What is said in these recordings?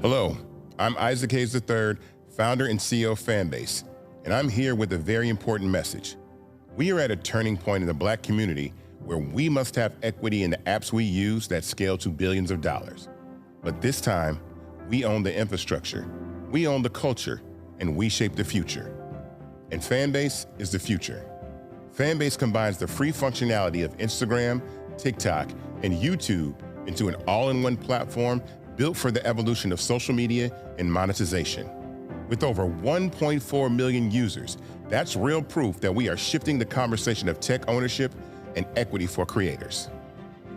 Hello, I'm Isaac Hayes III, founder and CEO of Fanbase, and I'm here with a very important message. We are at a turning point in the Black community where we must have equity in the apps we use that scale to billions of dollars. But this time, we own the infrastructure, we own the culture, and we shape the future. And Fanbase is the future. Fanbase combines the free functionality of Instagram, TikTok, and YouTube into an all-in-one platform built for the evolution of social media and monetization. With over 1.4 million users, that's real proof that we are shifting the conversation of tech ownership and equity for creators.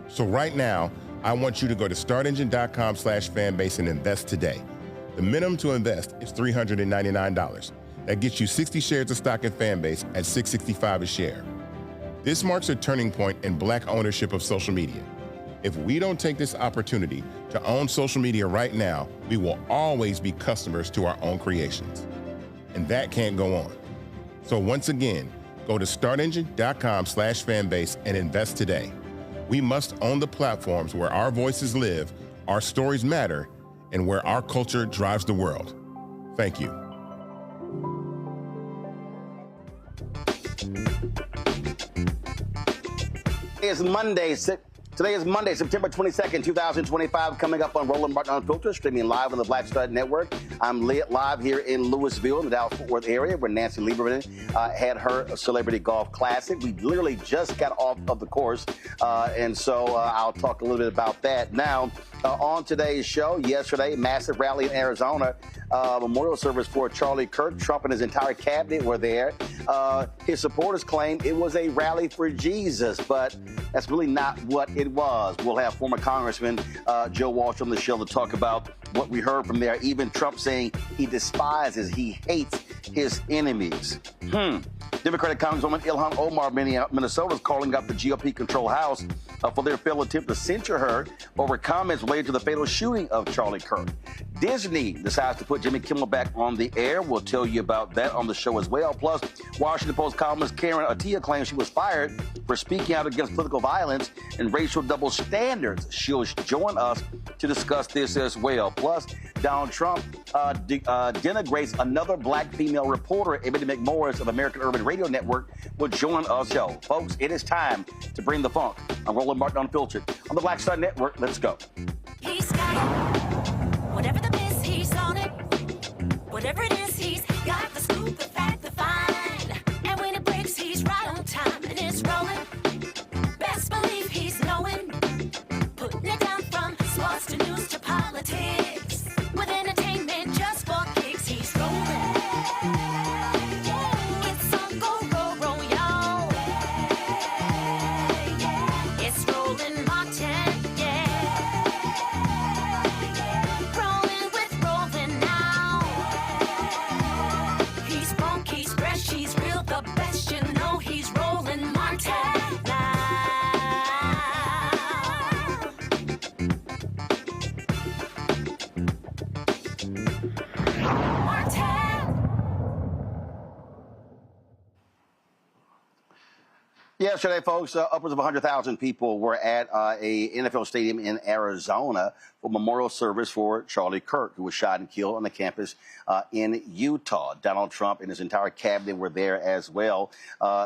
So right now, I want you to go to startengine.com/fanbase and invest today. The minimum to invest is $399. That gets you 60 shares of stock in Fanbase at $665 a share. This marks a turning point in Black ownership of social media. If we don't take this opportunity to own social media right now, we will always be customers to our own creations. And that can't go on. So once again, go to startengine.com/fanbase and invest today. We must own the platforms where our voices live, our stories matter, and where our culture drives the world. Thank you. Today is Monday, September 22nd, 2025, coming up on Roland Martin Unfiltered, streaming live on the Black Stud Network. I'm live here in Louisville, in the Dallas-Fort Worth area, where Nancy Lieberman had her Celebrity Golf Classic. We literally just got off of the course, and so I'll talk a little bit about that. Now, on today's show, yesterday, massive rally in Arizona, memorial service for Charlie Kirk. Trump and his entire cabinet were there. His supporters claimed it was a rally for Jesus, but that's really not what it was. We'll have former Congressman Joe Walsh on the show to talk about what we heard from there. Even Trump saying he despises, he hates his enemies. Democratic Congresswoman Ilhan Omar, Minnesota, is calling up the GOP-controlled House for their failed attempt to censure her over comments related to the fatal shooting of Charlie Kirk. Disney decides to put Jimmy Kimmel back on the air. We'll tell you about that on the show as well. Plus, Washington Post columnist Karen Attiah claims she was fired for speaking out against political violence and racial double standards. She'll join us to discuss this as well. Plus, Donald Trump denigrates another black female reporter. Ebony McMorris of American Urban Radio Network will join us. Show. Folks, it is time to bring the funk. I'm Roland Martin Unfiltered on the Black Stud Network. Let's go. He's got it. Whatever the miss, he's on it. Whatever it is, he's got the scoop, the fact, the find. And when it breaks, he's right on time and it's rolling. Best believe he's knowing. Putting it down from sports to news to politics. With entertainment just for kicks, he's rolling. It's on go, roll, y'all. It's Roland Martin, rolling with Roland now. He's funk, he's fresh, he's real, the best, you know he's Roland Martin now. Yesterday, folks, upwards of 100,000 people were at a NFL stadium in Arizona for memorial service for Charlie Kirk, who was shot and killed on the campus in Utah. Donald Trump and his entire cabinet were there as well.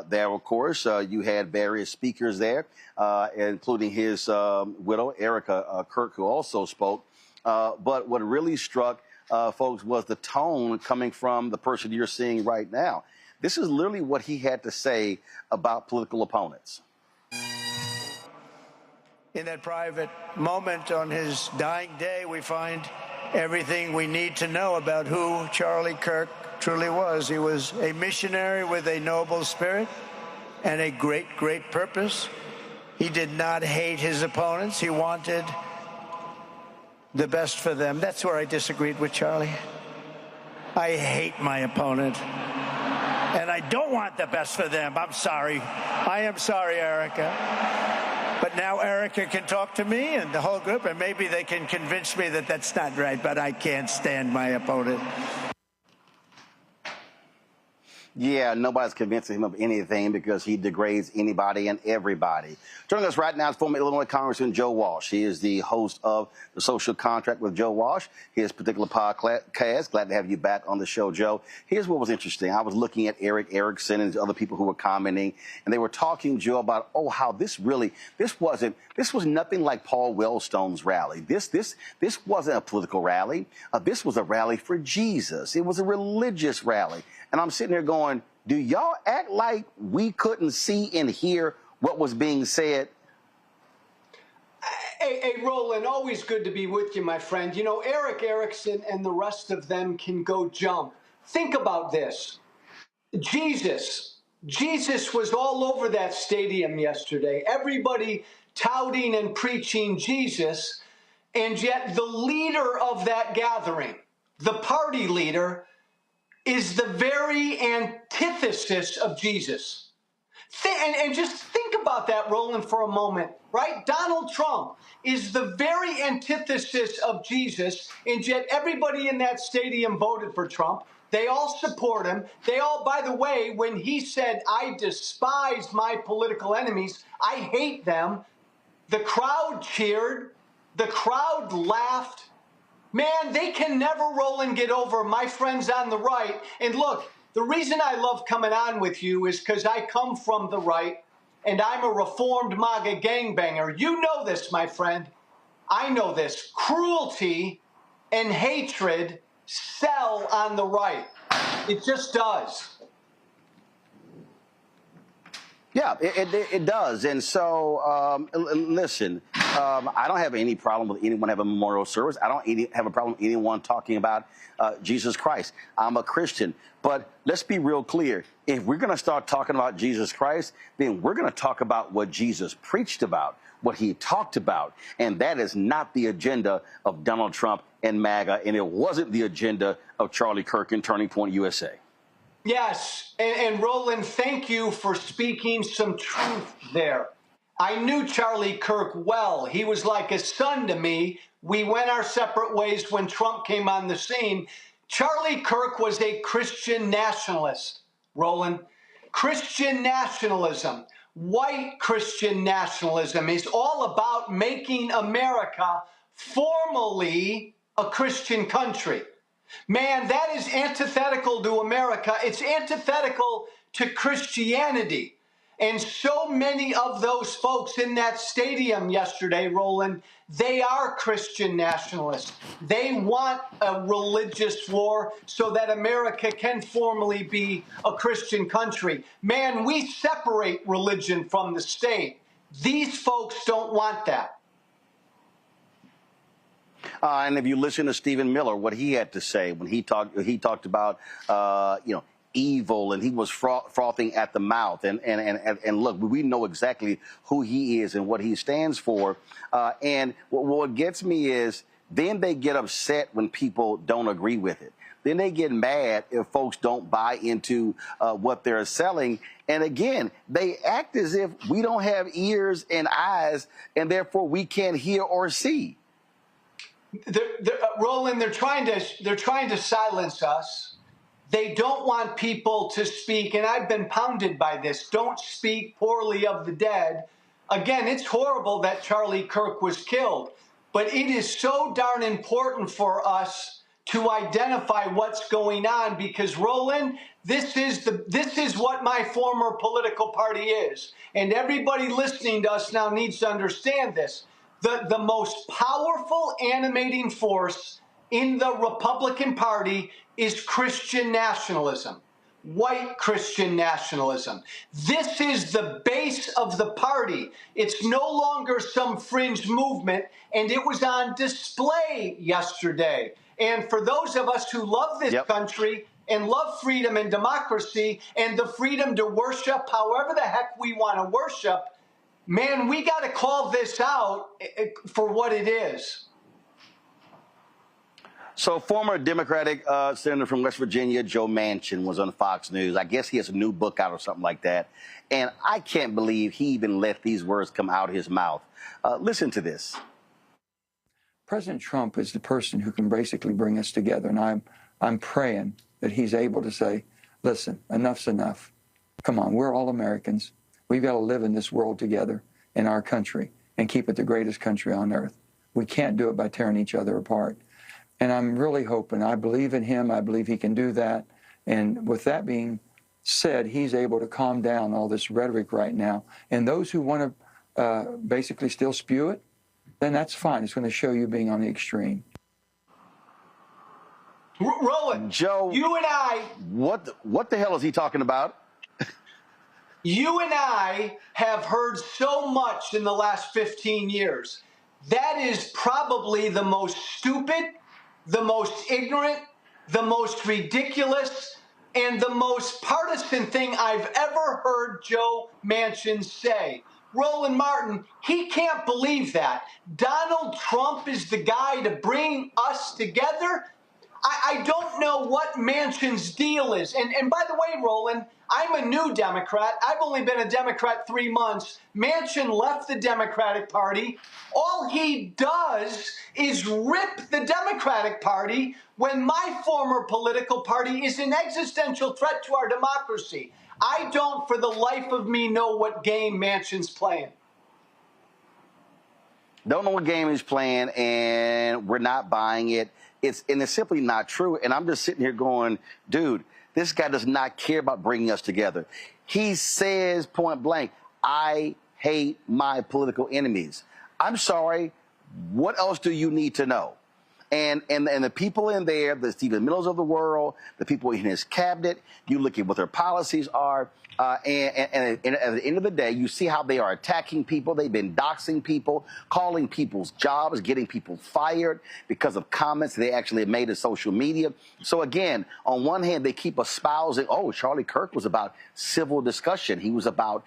There, of course, you had various speakers there, including his widow, Erica Kirk, who also spoke. But what really struck folks was the tone coming from the person you're seeing right now. This is literally what he had to say about political opponents. In that private moment on his dying day, we find everything we need to know about who Charlie Kirk truly was. He was a missionary with a noble spirit and a great, great purpose. He did not hate his opponents. He wanted the best for them. That's where I disagreed with Charlie. I hate my opponent. And I don't want the best for them. I'm sorry. I am sorry, Erica. But now Erica can talk to me and the whole group, and maybe they can convince me that that's not right, but I can't stand my opponent. Yeah, nobody's convincing him of anything because he degrades anybody and everybody. Joining us right now is former Illinois Congressman Joe Walsh. He is the host of The Social Contract with Joe Walsh, his particular podcast. Glad to have you back on the show, Joe. Here's what was interesting. I was looking at Eric Erickson and other people who were commenting, and they were talking, Joe, about, how this was nothing like Paul Wellstone's rally. This wasn't a political rally. This was a rally for Jesus. It was a religious rally. And I'm sitting there going, do y'all act like we couldn't see and hear what was being said? Hey, Roland, always good to be with you, my friend. You know, Eric Erickson and the rest of them can go jump. Think about this. Jesus was all over that stadium yesterday. Everybody touting and preaching Jesus, and yet the leader of that gathering, the party leader, is the very antithesis of Jesus. And just think about that, Roland, for a moment, right? Donald Trump is the very antithesis of Jesus, and yet everybody in that stadium voted for Trump. They all support him. They all, by the way, when he said, I despise my political enemies, I hate them, the crowd cheered, the crowd laughed. Man, they can never, Roland, get over my friends on the right. And look, the reason I love coming on with you is because I come from the right, and I'm a reformed MAGA gangbanger. You know this, my friend. I know this. Cruelty and hatred sell on the right. It just does. Yeah, it does. And so, listen, I don't have any problem with anyone having a memorial service. I don't have a problem with anyone talking about Jesus Christ. I'm a Christian. But let's be real clear. If we're going to start talking about Jesus Christ, then we're going to talk about what Jesus preached about, what he talked about. And that is not the agenda of Donald Trump and MAGA. And it wasn't the agenda of Charlie Kirk and Turning Point USA. Yes, and Roland, thank you for speaking some truth there. I knew Charlie Kirk well. He was like a son to me. We went our separate ways when Trump came on the scene. Charlie Kirk was a Christian nationalist, Roland. Christian nationalism, white Christian nationalism, is all about making America formally a Christian country. Man, that is antithetical to America. It's antithetical to Christianity. And so many of those folks in that stadium yesterday, Roland, they are Christian nationalists. They want a religious war so that America can formally be a Christian country. Man, we separate religion from the state. These folks don't want that. And if you listen to Stephen Miller, what he had to say when he talked about, evil, and he was frothing at the mouth. And look, we know exactly who he is and what he stands for. And what gets me is then they get upset when people don't agree with it. Then they get mad if folks don't buy into what they're selling. And again, they act as if we don't have ears and eyes, and therefore we can't hear or see. Roland, they're trying to silence us. They don't want people to speak, and I've been pounded by this. Don't speak poorly of the dead. Again, it's horrible that Charlie Kirk was killed, but it is so darn important for us to identify what's going on, because Roland, this is what my former political party is, and everybody listening to us now needs to understand this. The most powerful animating force in the Republican Party is Christian nationalism, white Christian nationalism. This is the base of the party. It's no longer some fringe movement, and it was on display yesterday. And for those of us who love this country and love freedom and democracy and the freedom to worship however the heck we want to worship, man, we got to call this out for what it is. So former Democratic senator from West Virginia, Joe Manchin, was on Fox News. I guess he has a new book out or something like that. And I can't believe he even let these words come out of his mouth. Listen to this. President Trump is the person who can basically bring us together. And I'm praying that he's able to say, listen, enough's enough. Come on, we're all Americans. We've got to live in this world together in our country and keep it the greatest country on earth. We can't do it by tearing each other apart. And I'm really hoping, I believe in him, I believe he can do that. And with that being said, he's able to calm down all this rhetoric right now. And those who want to basically still spew it, then that's fine. It's going to show you being on the extreme. Roland, Joe, you and I... What the hell is he talking about? You and I have heard so much in the last 15 years. That is probably the most stupid, the most ignorant, the most ridiculous, and the most partisan thing I've ever heard Joe Manchin say. Roland Martin, he can't believe that. Donald Trump is the guy to bring us together. I don't know what Manchin's deal is. And by the way, Roland, I'm a new Democrat. I've only been a Democrat 3 months. Manchin left the Democratic Party. All he does is rip the Democratic Party when my former political party is an existential threat to our democracy. I don't, for the life of me, know what game Manchin's playing. Don't know what game he's playing, and we're not buying it. It's simply not true. And I'm just sitting here going, dude, this guy does not care about bringing us together. He says point blank, I hate my political enemies. I'm sorry. What else do you need to know? And the people in there, the Stephen Millers of the world, the people in his cabinet, you look at what their policies are. And at the end of the day, you see how they are attacking people. They've been doxing people, calling people's jobs, getting people fired because of comments they actually made in social media. So again, on one hand, they keep espousing, oh, Charlie Kirk was about civil discussion. He was about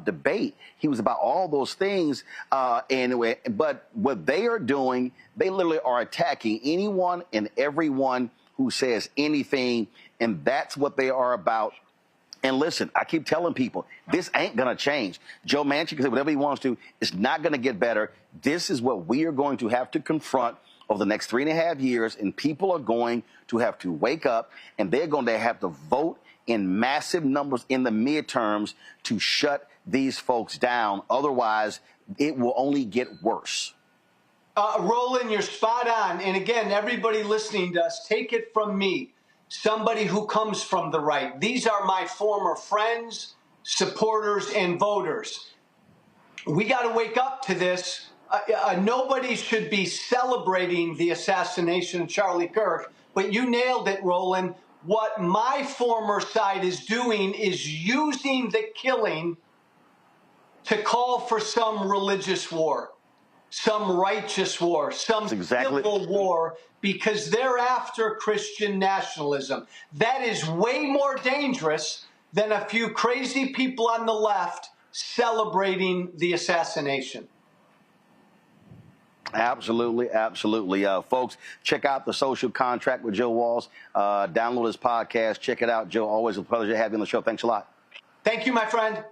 debate. He was about all those things. But what they are doing, they literally are attacking anyone and everyone who says anything, and that's what they are about. And listen, I keep telling people, this ain't going to change. Joe Manchin can say whatever he wants to. It's not going to get better. This is what we are going to have to confront over the next 3.5 years, and people are going to have to wake up, and they're going to have to vote in massive numbers in the midterms to shut these folks down. Otherwise, it will only get worse. Roland, you're spot on. And again, everybody listening to us, take it from me. Somebody who comes from the right. These are my former friends, supporters, and voters. We got to wake up to this. Nobody should be celebrating the assassination of Charlie Kirk, but you nailed it, Roland. What my former side is doing is using the killing to call for some religious war, some righteous war, some civil war, because they're after Christian nationalism. That is way more dangerous than a few crazy people on the left celebrating the assassination. Absolutely, absolutely. Folks, check out The Social Contract with Joe Walsh. Download his podcast. Check it out. Joe, always a pleasure to have you on the show. Thanks a lot. Thank you, my friend.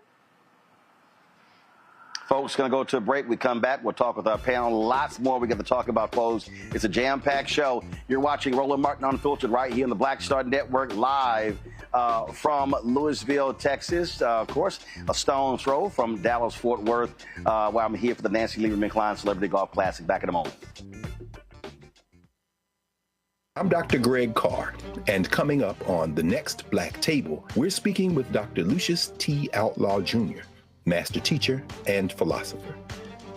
Folks, going to go to a break. We come back. We'll talk with our panel. Lots more we got to talk about, folks. It's a jam-packed show. You're watching Roland Martin Unfiltered right here on the Black Star Network, live from Louisville, Texas. Of course, a stone's throw from Dallas-Fort Worth, where I'm here for the Nancy Lieberman-Klein Celebrity Golf Classic. Back in a moment. I'm Dr. Greg Carr, and coming up on The Next Black Table, we're speaking with Dr. Lucius T. Outlaw Jr., master teacher and philosopher.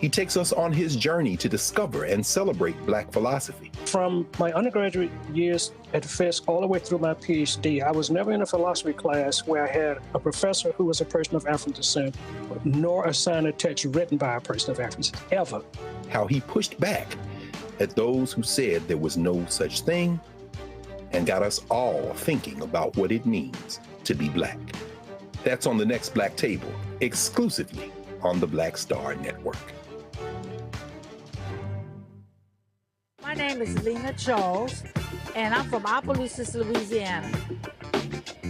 He takes us on his journey to discover and celebrate Black philosophy. From my undergraduate years at Fisk all the way through my PhD, I was never in a philosophy class where I had a professor who was a person of African descent, nor a sign or text written by a person of African descent, ever. How he pushed back at those who said there was no such thing, and got us all thinking about what it means to be Black. That's on The Next Black Table, exclusively on the Black Star Network. My name is Lena Charles, and I'm from Opelousas, Louisiana.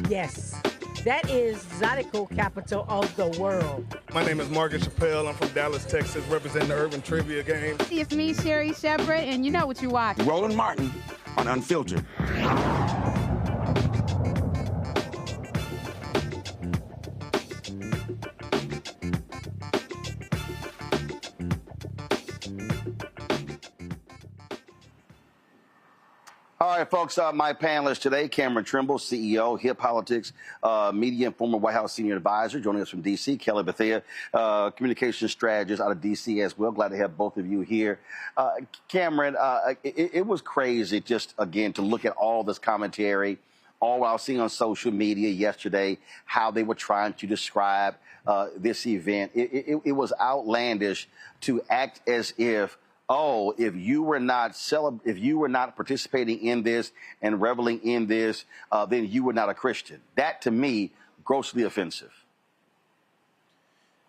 Yes, that is Zydeco capital of the world. My name is Margaret Chappelle. I'm from Dallas, Texas, representing the Urban Trivia Game. It's me, Sherry Shepherd, and you know what you watch. Roland Martin on Unfiltered. All right, folks, my panelists today, Cameron Trimble, CEO, Hip Politics, media and former White House senior advisor, joining us from D.C., Kelly Bethea, communication strategist out of D.C. as well. Glad to have both of you here. Cameron, it was crazy just, again, to look at all this commentary, all I was seeing on social media yesterday, how they were trying to describe this event. It was outlandish to act as if oh, if you were not participating in this and reveling in this, then you were not a Christian. That, to me, grossly offensive.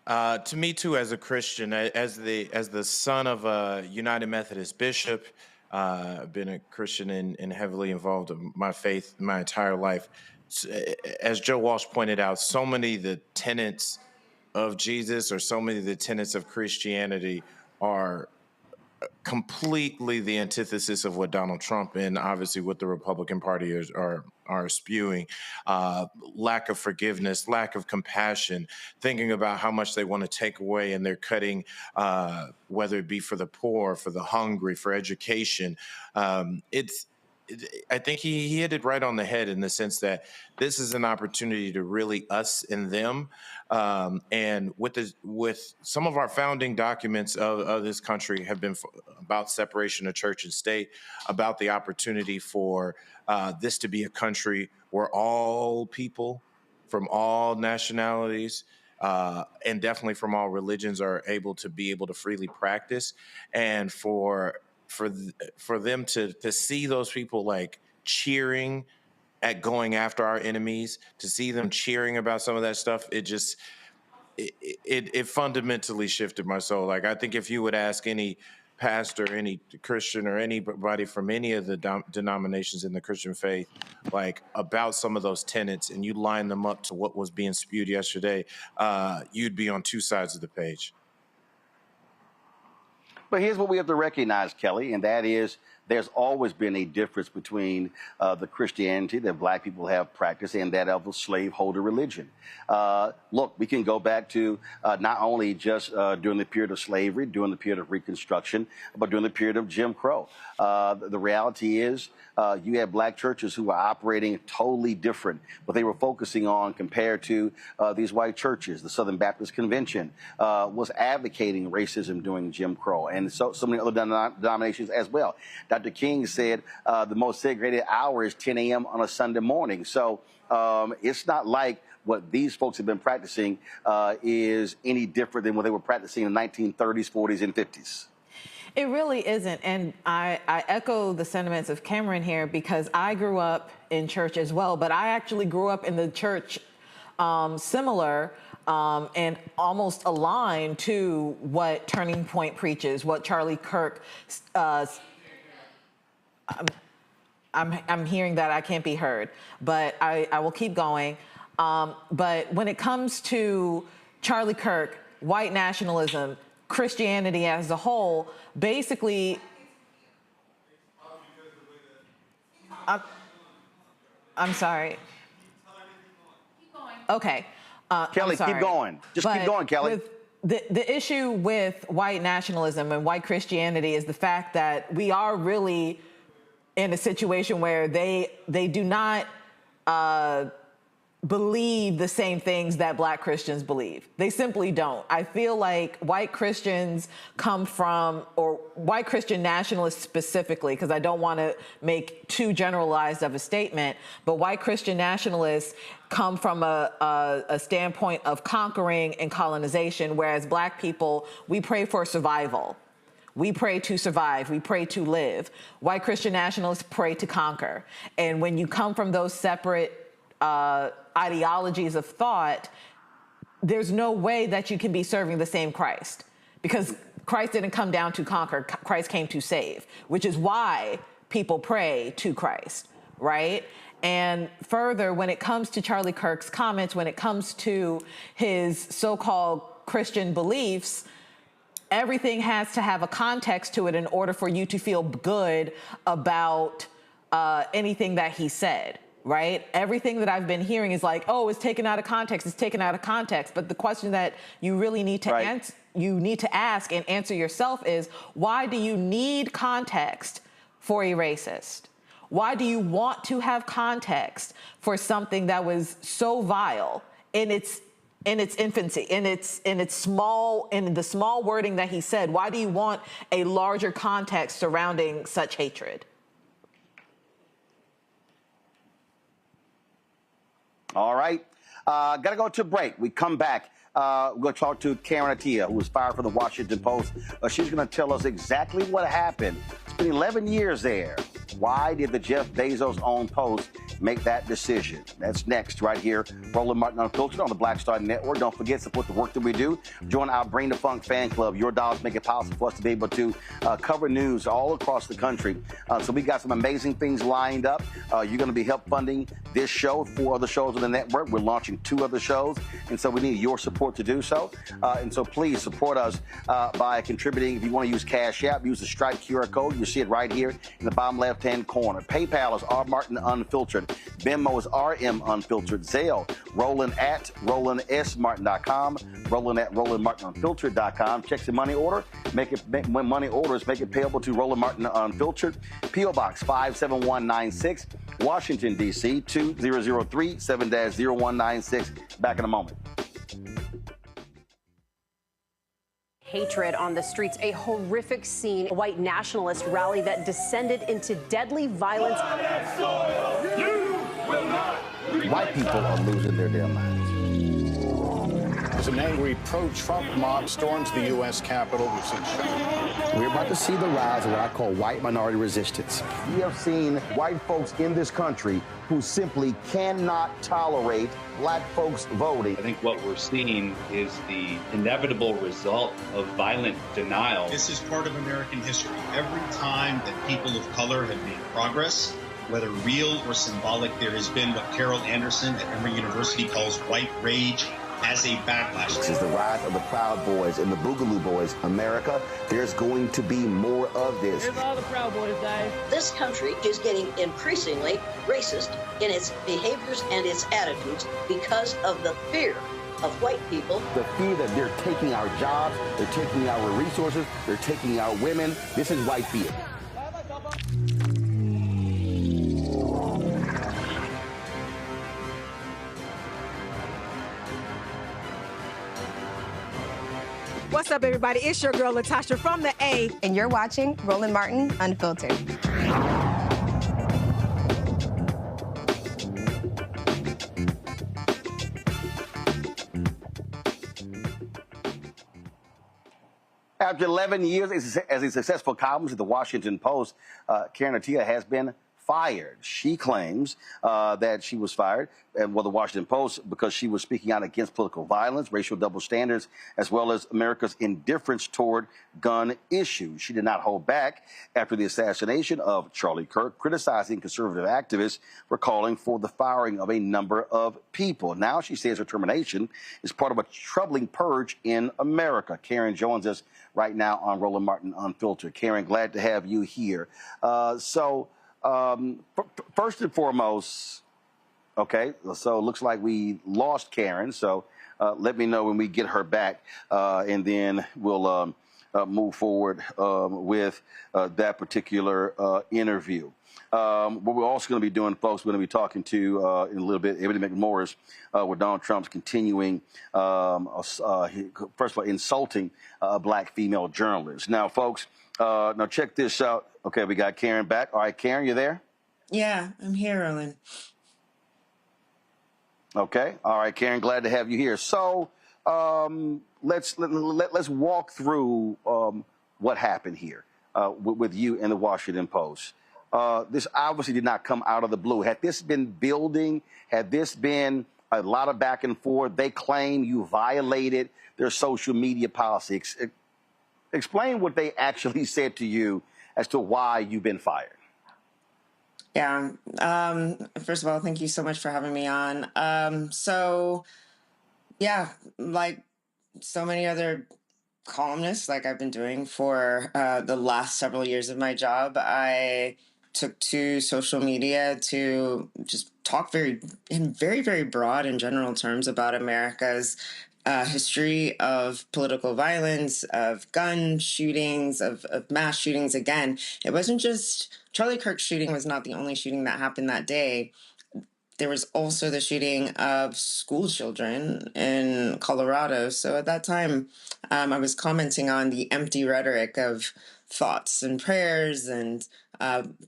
To me too, as a Christian, as the son of a United Methodist bishop, been a Christian and heavily involved in my faith my entire life. As Joe Walsh pointed out, so many of the tenets of Jesus or so many of the tenets of Christianity are completely the antithesis of what Donald Trump and obviously what the Republican Party are spewing. Lack of forgiveness, lack of compassion, thinking about how much they want to take away, and they're cutting, whether it be for the poor, for the hungry, for education. I think he hit it right on the head in the sense that this is an opportunity to really us and them. And with some of our founding documents of this country have been about separation of church and state, about the opportunity for this to be a country where all people from all nationalities and definitely from all religions are able to freely practice, and for them to see those people like cheering at going after our enemies, to see them cheering about some of that stuff, it fundamentally shifted my soul. Like, I think if you would ask any pastor, any Christian, or anybody from any of the denominations in the Christian faith, like about some of those tenets, and you line them up to what was being spewed yesterday, you'd be on two sides of the page. But here's what we have to recognize, Kelly, and that is there's always been a difference between the Christianity that black people have practiced and that of a slaveholder religion. Look, we can go back to not only just during the period of slavery, during the period of Reconstruction, but during the period of Jim Crow. The reality is you had black churches who were operating totally different, but they were focusing on compared to these white churches. The Southern Baptist Convention was advocating racism during Jim Crow, and so many other denominations as well. Dr. King said the most segregated hour is 10 a.m. on a Sunday morning. So it's not like what these folks have been practicing is any different than what they were practicing in the 1930s, 40s, and 50s. It really isn't. And I echo the sentiments of Cameron here, because I grew up in church as well, but I actually grew up in the church similar and almost aligned to what Turning Point preaches, what Charlie Kirk I'm hearing that I can't be heard, but I will keep going. But when it comes to Charlie Kirk, white nationalism, Christianity as a whole, basically, I'm sorry. Okay. Kelly, keep going. Just keep going, Kelly. The issue with white nationalism and white Christianity is the fact that we are really in a situation where they do not believe the same things that black Christians believe. They simply don't. I feel like white Christians come from, or white Christian nationalists specifically, because I don't want to make too generalized of a statement, but white Christian nationalists come from a standpoint of conquering and colonization, whereas black people, we pray for survival. We pray to survive. We pray to live. White Christian nationalists pray to conquer. And when you come from those separate ideologies of thought, there's no way that you can be serving the same Christ, because Christ didn't come down to conquer. Christ came to save, which is why people pray to Christ, right? And further, when it comes to Charlie Kirk's comments, when it comes to his so-called Christian beliefs, everything has to have a context to it in order for you to feel good about anything that he said. Right? Everything that I've been hearing is like, oh, it's taken out of context. It's taken out of context. But the question that you really need to answer, you need to ask and answer yourself is, why do you need context for a racist? Why do you want to have context for something that was so vile in its infancy, in the small wording that he said? Why do you want a larger context surrounding such hatred? All right. Got to go to a break. We come back. We're going to talk to Karen Attiah, who was fired from the Washington Post. She's going to tell us exactly what happened. It's been 11 years there. Why did the Jeff Bezos-owned Post make that decision? That's next right here. Roland Martin Unfiltered on the Black Star Network. Don't forget, support the work that we do. Join our Bring the Funk fan club. Your dollars make it possible for us to be able to cover news all across the country. So we got some amazing things lined up. You're going to be help funding this show, 4 other shows on the network. We're launching 2 other shows, and so we need your support to do so. And so please support us by contributing. If you want to use Cash App, use the Stripe QR code. You see it right here in the bottom left-hand corner. PayPal is R Martin Unfiltered. Venmo is RM Unfiltered. Zelle, Roland at RolandSMartin.com. Roland at RolandMartinUnfiltered.com. Checks and money order. When money orders, make it payable to Roland Martin Unfiltered. P.O. Box 57196, Washington, D.C. 2003 7-0196. Back in a moment. Hatred on the streets, a horrific scene, a white nationalist rally that descended into deadly violence. White people are losing their damn minds. As an angry pro-Trump mob storms the U.S. Capitol, we've seen We're about to see the rise of what I call white minority resistance. We have seen white folks in this country who simply cannot tolerate black folks voting. I think what we're seeing is the inevitable result of violent denial. This is part of American history. Every time that people of color have made progress, whether real or symbolic, there has been what Carol Anderson at Emory University calls white rage as a backlash. This is the rise of the Proud Boys and the Boogaloo Boys. America, there's going to be more of this. Here's all the Proud Boys, Dave. This country is getting increasingly racist in its behaviors and its attitudes because of the fear of white people. The fear that they're taking our jobs, they're taking our resources, they're taking our women. This is white fear. What's up, everybody? It's your girl, Latasha from the A. And you're watching Roland Martin Unfiltered. After 11 years as a successful columnist at the Washington Post, Karen Attiah has been fired. She claims that she was fired at the Washington Post because she was speaking out against political violence, racial double standards, as well as America's indifference toward gun issues. She did not hold back after the assassination of Charlie Kirk, criticizing conservative activists for calling for the firing of a number of people. Now she says her termination is part of a troubling purge in America. Karen joins us right now on Roland Martin Unfiltered. Karen, glad to have you here. First and foremost, okay, so it looks like we lost Karen, so let me know when we get her back, and then we'll move forward with that particular interview. What we're also going to be doing, folks, we're going to be talking to, in a little bit, Ebony McMorris, with Donald Trump's continuing, first of all, insulting black female journalists. Now, folks, now check this out. Okay, we got Karen back. All right, Karen, you there? Yeah, I'm here, Roland. Okay. All right, Karen, glad to have you here. So let's walk through what happened here with you and the Washington Post. This obviously did not come out of the blue. Had this been building, had this been a lot of back and forth, they claim you violated their social media policy. Explain what they actually said to you as to why you've been fired. Yeah. First of all, thank you so much for having me on. Yeah, like so many other columnists, like I've been doing for the last several years of my job, I took to social media to just talk in very, very broad and general terms about America's history of political violence, of gun shootings, of mass shootings. Again, it wasn't just Charlie Kirk shooting was not the only shooting that happened that day. There was also the shooting of school children in Colorado. So at that time, I was commenting on the empty rhetoric of thoughts and prayers and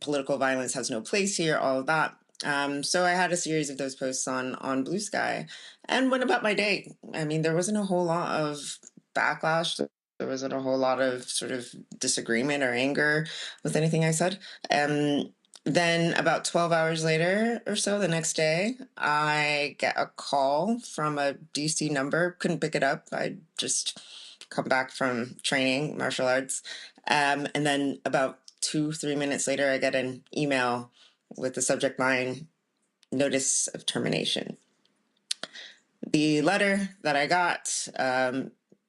political violence has no place here, all of that. So I had a series of those posts on Blue Sky and went about my day. I mean, there wasn't a whole lot of backlash. There wasn't a whole lot of sort of disagreement or anger with anything I said. Then about 12 hours later or so, the next day, I get a call from a DC number. Couldn't pick it up. I just come back from training martial arts. And then about 2-3 minutes later, I get an email with the subject line, notice of termination. The letter that I got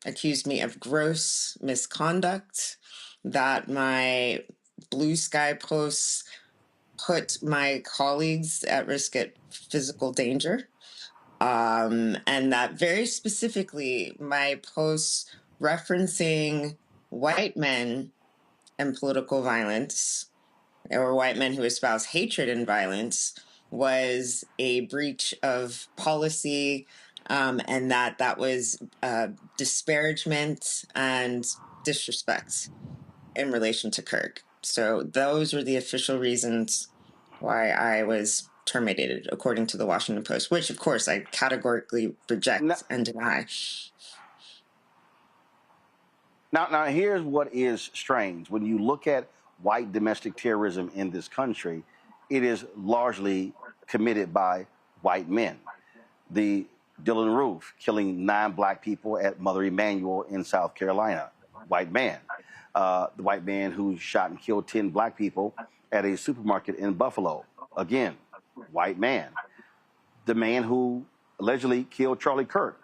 accused me of gross misconduct, that my Blue Sky posts put my colleagues at risk at physical danger, and that very specifically my posts referencing white men and political violence, or white men who espouse hatred and violence, was a breach of policy, and that was disparagement and disrespect in relation to Kirk. So those were the official reasons why I was terminated, according to the Washington Post, which, of course, I categorically reject and deny. Now, here's what is strange. When you look at white domestic terrorism in this country, it is largely committed by white men. The Dylan Roof killing 9 black people at Mother Emanuel in South Carolina, white man. The white man who shot and killed 10 black people at a supermarket in Buffalo, again, white man. The man who allegedly killed Charlie Kirk,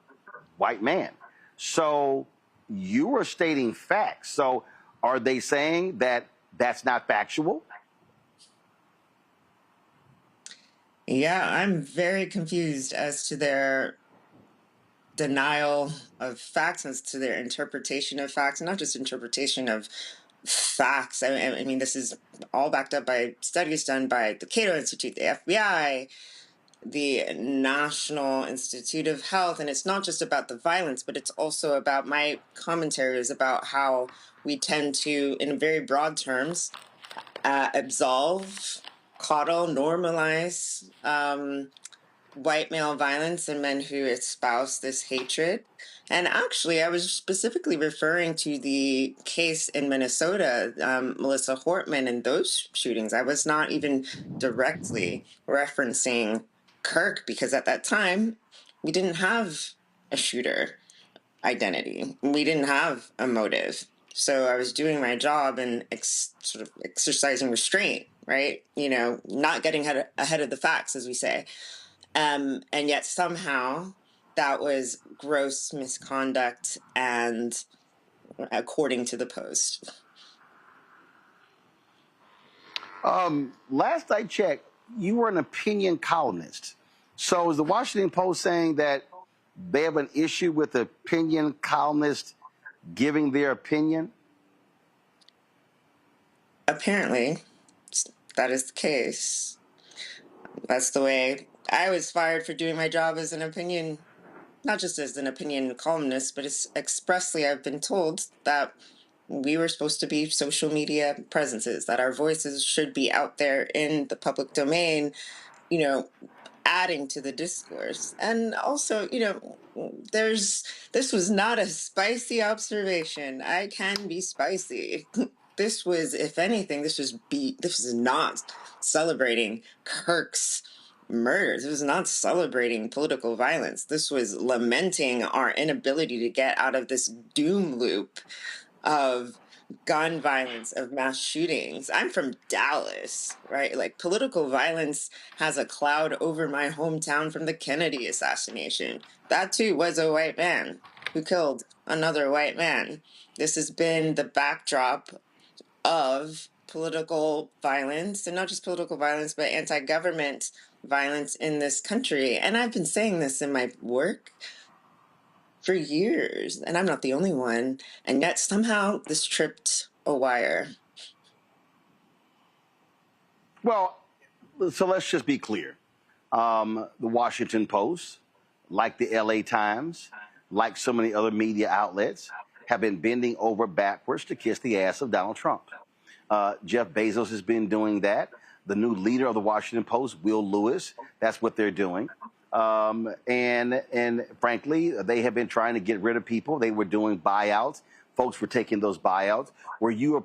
white man. So you are stating facts. So are they saying that that's not factual? Yeah, I'm very confused as to their denial of facts, as to their interpretation of facts, and not just interpretation of facts. I mean, this is all backed up by studies done by the Cato Institute, the FBI, the National Institute of Health, and it's not just about the violence, but it's also about, my commentary is about how we tend to, in very broad terms, absolve, coddle, normalize white male violence and men who espouse this hatred. And actually, I was specifically referring to the case in Minnesota, Melissa Hortman, and those shootings. I was not even directly referencing Kirk, because at that time, we didn't have a shooter identity. We didn't have a motive. So I was doing my job and sort of exercising restraint, right? You know, not getting ahead of the facts, as we say. And yet somehow that was gross misconduct, and according to the Post. Last I checked, you were an opinion columnist. So is the Washington Post saying that they have an issue with opinion columnists giving their opinion? Apparently, that is the case. That's the way I was fired, for doing my job as an opinion, not just as an opinion columnist, but it's expressly, I've been told that we were supposed to be social media presences, that our voices should be out there in the public domain, you know, adding to the discourse. And also, you know, this was not a spicy observation. I can be spicy. This was, if anything, this was not celebrating Kirk's murders. It was not celebrating political violence. This was lamenting our inability to get out of this doom loop of gun violence, of mass shootings. I'm from Dallas, right? Like, political violence has a cloud over my hometown from the Kennedy assassination. That too was a white man who killed another white man. This has been the backdrop of political violence, and not just political violence, but anti-government violence in this country. And I've been saying this in my work for years, and I'm not the only one. And yet somehow this tripped a wire. Well, so let's just be clear. The Washington Post, like the LA Times, like so many other media outlets, have been bending over backwards to kiss the ass of Donald Trump. Jeff Bezos has been doing that. the new leader of the Washington Post, Will Lewis. That's what they're doing. And frankly, they have been trying to get rid of people. They were doing buyouts. Folks were taking those buyouts. Were you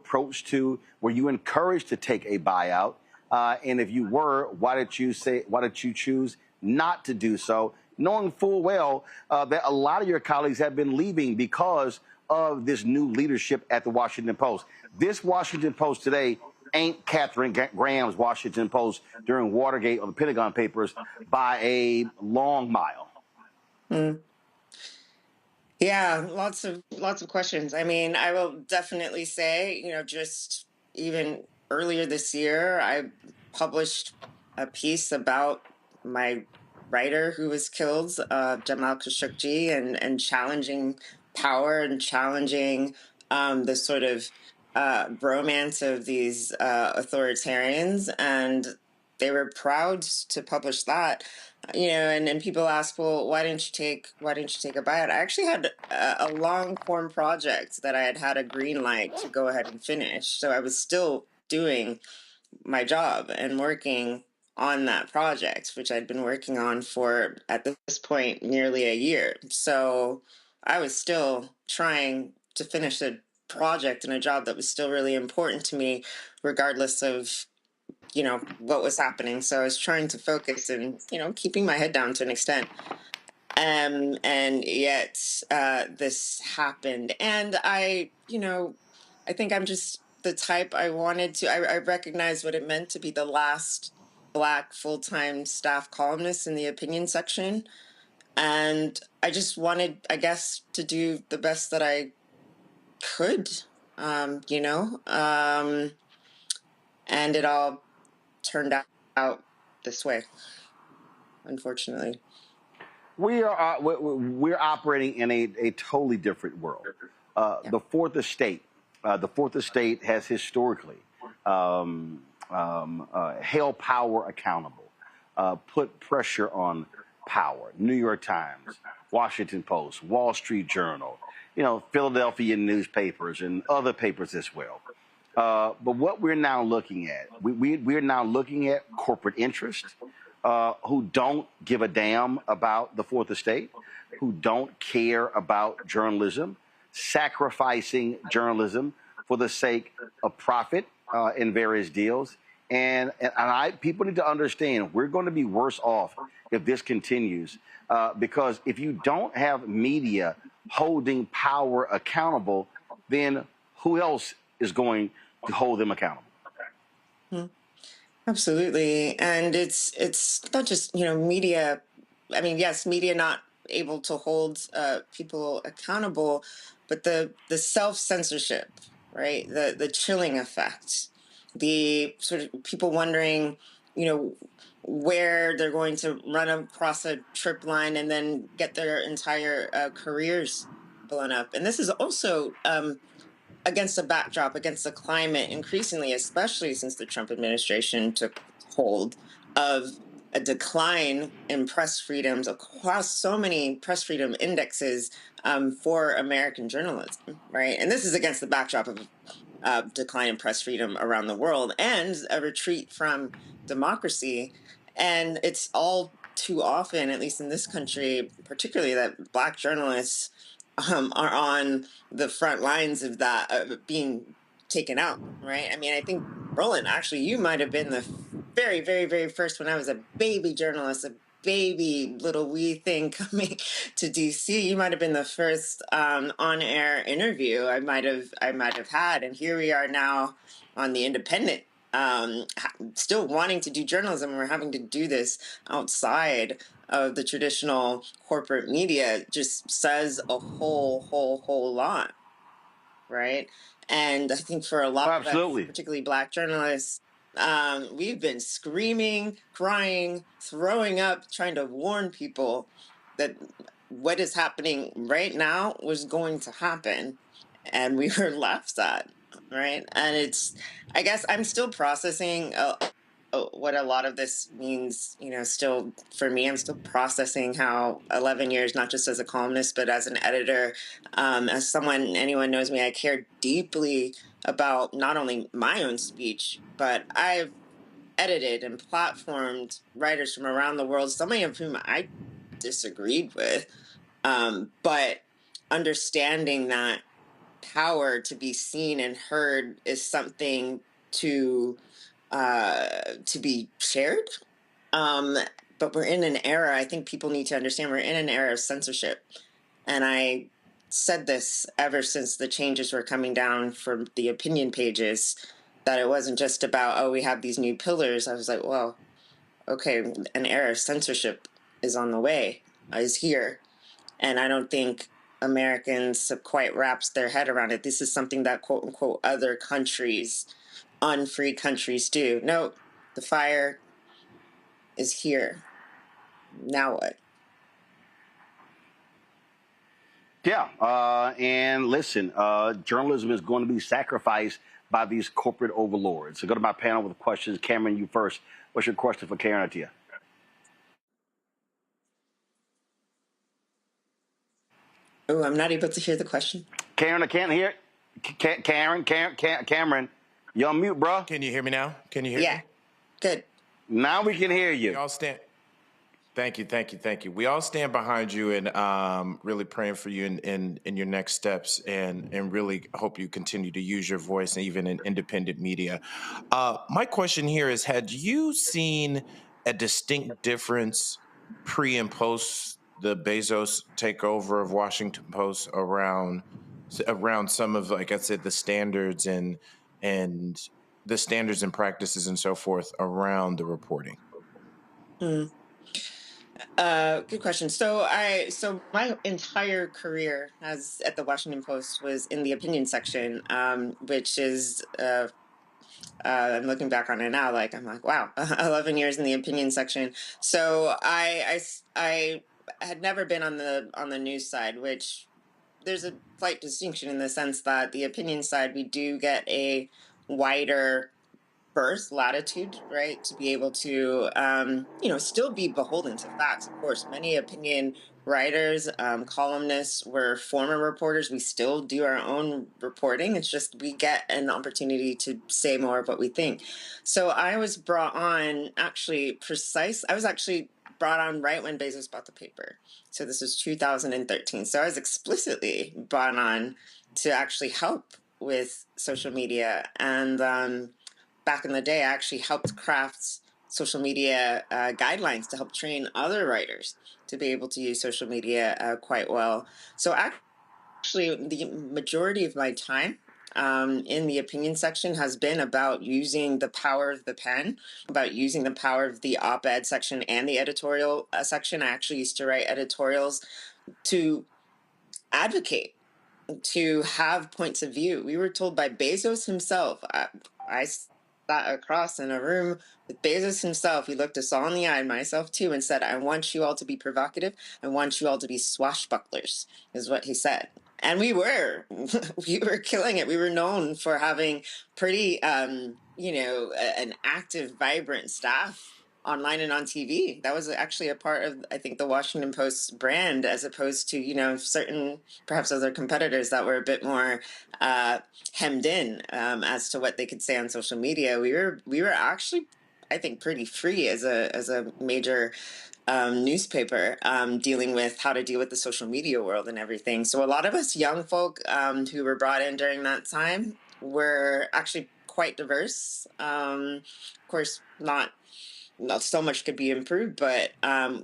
encouraged to take a buyout? And if you were, why did you choose not to do so, knowing full well that a lot of your colleagues have been leaving because of this new leadership at the Washington Post? This Washington Post today ain't Katharine Graham's Washington Post during Watergate or the Pentagon Papers by a long mile. Yeah, lots of questions. I mean, I will definitely say, just even earlier this year, I published a piece about my writer who was killed, Jamal Khashoggi, and challenging power and challenging the sort of bromance of these authoritarians, and they were proud to publish that. And people ask, well, why didn't you take a buyout? I actually had a long form project that I had a green light to go ahead and finish. So I was still doing my job and working on that project, which I'd been working on for, at this point, nearly a year. So I was still trying to finish a project and a job that was still really important to me, regardless of what was happening. So I was trying to focus and, keeping my head down to an extent. And yet this happened. And I think I'm just the type I recognized what it meant to be the last Black full-time staff columnist in the opinion section. And I just wanted, I guess, to do the best that I could, and it all turned out this way, unfortunately. We're operating in a totally different world. The Fourth Estate has historically held power accountable, put pressure on power. New York Times, Washington Post, Wall Street Journal, Philadelphia newspapers and other papers as well. But what we're now looking at, we're now looking at corporate interests who don't give a damn about the Fourth Estate, who don't care about journalism, sacrificing journalism for the sake of profit in various deals. And people need to understand we're going to be worse off if this continues, because if you don't have media holding power accountable, then who else is going to hold them accountable? Absolutely. And it's not just, media. I mean, yes, media not able to hold people accountable, but the self-censorship, right? The chilling effect, the sort of people wondering, where they're going to run across a trip line and then get their entire careers blown up. And this is also against a backdrop, against the climate, increasingly, especially since the Trump administration took hold, of a decline in press freedoms across so many press freedom indexes for American journalism, right? And this is against the backdrop of decline in press freedom around the world and a retreat from democracy. And it's all too often, at least in this country, particularly, that Black journalists are on the front lines of that being taken out, right? I mean, I think, Roland, actually, you might have been the very, very, very first, when I was a baby journalist, a baby little wee thing coming to DC. You might have been the first on-air interview I might have had, and here we are now on The Independent, still wanting to do journalism, and we're having to do this outside of the traditional corporate media. Just says a whole lot, right? And I think for a lot of us, particularly Black journalists, we've been screaming, crying, throwing up, trying to warn people that what is happening right now was going to happen, and we were laughed at, right? And I guess I'm still processing what a lot of this means, still for me. I'm still processing how 11 years, not just as a columnist, but as an editor, as someone, anyone knows me, I care deeply about not only my own speech, but edited and platformed writers from around the world, so many of whom I disagreed with. But understanding that power to be seen and heard is something to be shared. But we're in an era, I think people need to understand, we're in an era of censorship. And I said this ever since the changes were coming down from the opinion pages, that it wasn't just about, oh, we have these new pillars. I was like, well, okay, an era of censorship is on the way, is here. And I don't think Americans have quite wrapped their head around it. This is something that, quote unquote, other countries, unfree countries do. No, the fire is here. Now what? Yeah, and listen, journalism is going to be sacrificed by these corporate overlords. So go to my panel with questions. Cameron, you first. What's your question for Karen Attiah? Oh, I'm not able to hear the question. Karen, I can't hear it. Cameron, you're on mute, bro. Can you hear me now? Can you hear me? Yeah, good. Now we can hear you. We all stand. Thank you. We all stand behind you and really praying for you in your next steps, and really hope you continue to use your voice, and even in independent media. My question here is, had you seen a distinct difference pre and post the Bezos takeover of Washington Post around some of, like I said, the standards and the standards and practices and so forth around the reporting? Good question. So my entire career at the Washington Post was in the opinion section, which is I'm looking back on it now, I'm like, wow, 11 years in the opinion section. So I had never been on the news side, which there's a slight distinction in the sense that the opinion side, we do get a wider berth latitude, right, to be able to still be beholden to facts. Of course, many opinion writers, columnists were former reporters. We still do our own reporting. It's just we get an opportunity to say more of what we think. So I was brought on I was actually brought on right when Bezos bought the paper. So this was 2013. So I was explicitly brought on to actually help with social media. And back in the day, I actually helped craft social media guidelines to help train other writers to be able to use social media quite well. So actually, the majority of my time in the opinion section has been about using the power of the pen, about using the power of the op-ed section and the editorial section. I actually used to write editorials to advocate, to have points of view. We were told by Bezos himself, I sat across in a room with Bezos himself. He looked us all in the eye, myself too, and said, I want you all to be provocative. I want you all to be swashbucklers, is what he said. And we were killing it. We were known for having pretty, an active, vibrant staff online and on TV. That was actually a part of, I think, the Washington Post's brand, as opposed to, certain, perhaps other competitors that were a bit more hemmed in as to what they could say on social media. We were actually, I think, pretty free as a major newspaper dealing with how to deal with the social media world and everything. So a lot of us young folk who were brought in during that time were actually quite diverse. Of course, not so much could be improved, but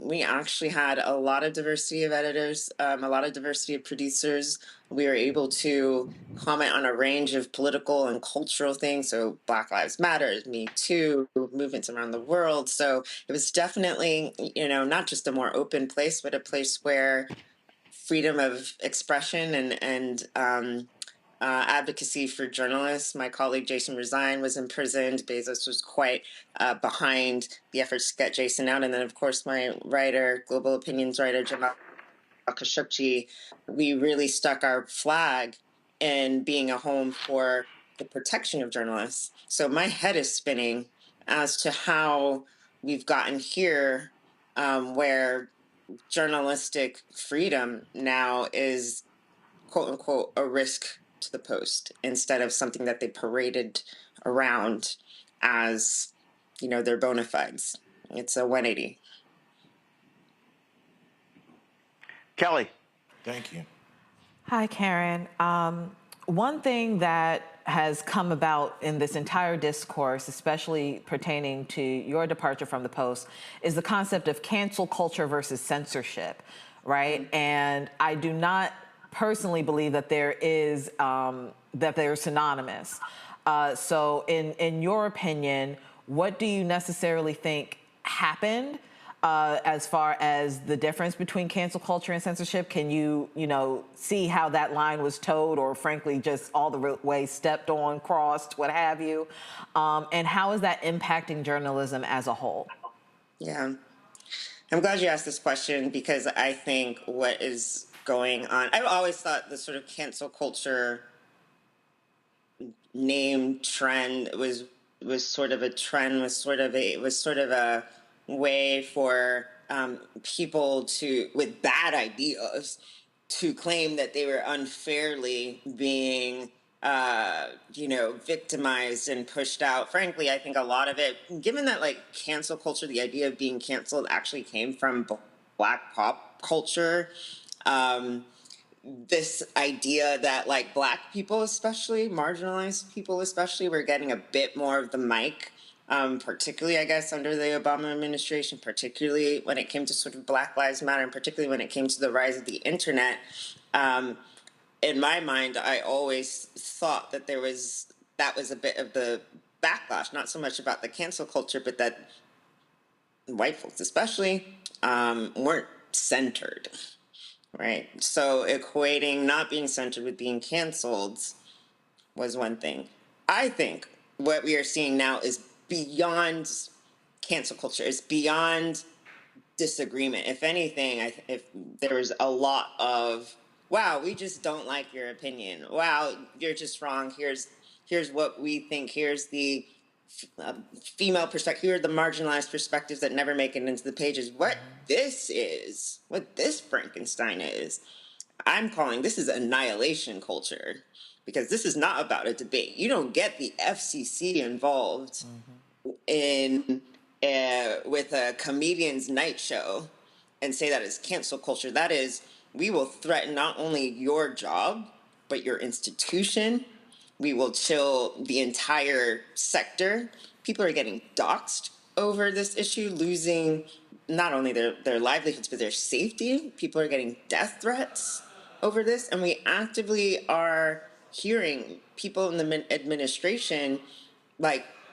we actually had a lot of diversity of editors, a lot of diversity of producers. We were able to comment on a range of political and cultural things. So Black Lives Matter, Me Too, movements around the world. So it was definitely, not just a more open place, but a place where freedom of expression and advocacy for journalists. My colleague Jason Rezaian was imprisoned. Bezos was quite behind the efforts to get Jason out. And then, of course, my writer, global opinions writer, Jamal Khashoggi, we really stuck our flag in being a home for the protection of journalists. So my head is spinning as to how we've gotten here where journalistic freedom now is, quote unquote, a risk to the Post, instead of something that they paraded around as their bona fides. It's a 180. Kelly. Thank you. Hi, Karen. One thing that has come about in this entire discourse, especially pertaining to your departure from the Post, is the concept of cancel culture versus censorship, right? And I do not personally believe that that they're synonymous. So in your opinion, what do you necessarily think happened as far as the difference between cancel culture and censorship? Can you, see how that line was towed, or frankly, just all the way stepped on, crossed, what have you? And how is that impacting journalism as a whole? Yeah. I'm glad you asked this question, because I think what is going on, I've always thought the sort of cancel culture name trend was sort of a trend, was sort of a way for people with bad ideas to claim that they were unfairly being victimized and pushed out. Frankly, I think a lot of it, given that cancel culture, the idea of being canceled actually came from Black pop culture. This idea that Black people, especially marginalized people, especially, were getting a bit more of the mic, particularly, I guess, under the Obama administration, particularly when it came to sort of Black Lives Matter, and particularly when it came to the rise of the internet. In my mind, I always thought that that was a bit of the backlash, not so much about the cancel culture, but that white folks especially weren't centered. Right. So equating not being censored with being canceled was one thing. I think what we are seeing now is beyond cancel culture. It's beyond disagreement. If anything, if there was a lot of, wow, we just don't like your opinion. Wow, you're just wrong. Here's what we think. Here's the female perspective. Here are the marginalized perspectives that never make it into the pages. What this Frankenstein is, I'm calling this is annihilation culture, because this is not about a debate. You don't get the FCC involved in with a comedian's night show and say that is cancel culture. That is, we will threaten not only your job, but your institution. We will chill the entire sector. People are getting doxxed over this issue, losing not only their livelihoods, but their safety. People are getting death threats over this. And we actively are hearing people in the administration,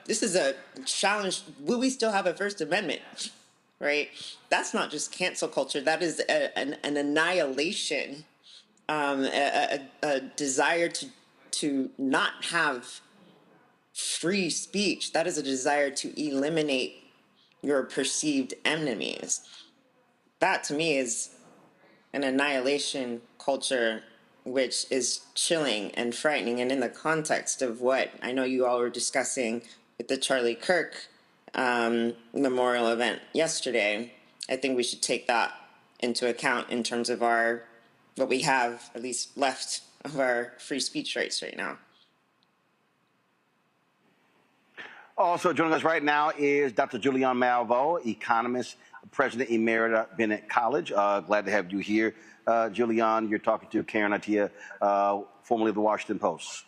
this is a challenge. Will we still have a First Amendment? Right? That's not just cancel culture. That is an annihilation, a desire to not have free speech. That is a desire to eliminate your perceived enemies. That, to me, is an annihilation culture, which is chilling and frightening. And in the context of what I know you all were discussing with the Charlie Kirk memorial event yesterday, I think we should take that into account in terms of what we have at least left of our free speech rights right now. Also joining us right now is Dr. Julianne Malveaux, economist, president emerita, Bennett College. Glad to have you here. Julianne, you're talking to Karen Attiah, formerly of the Washington Post.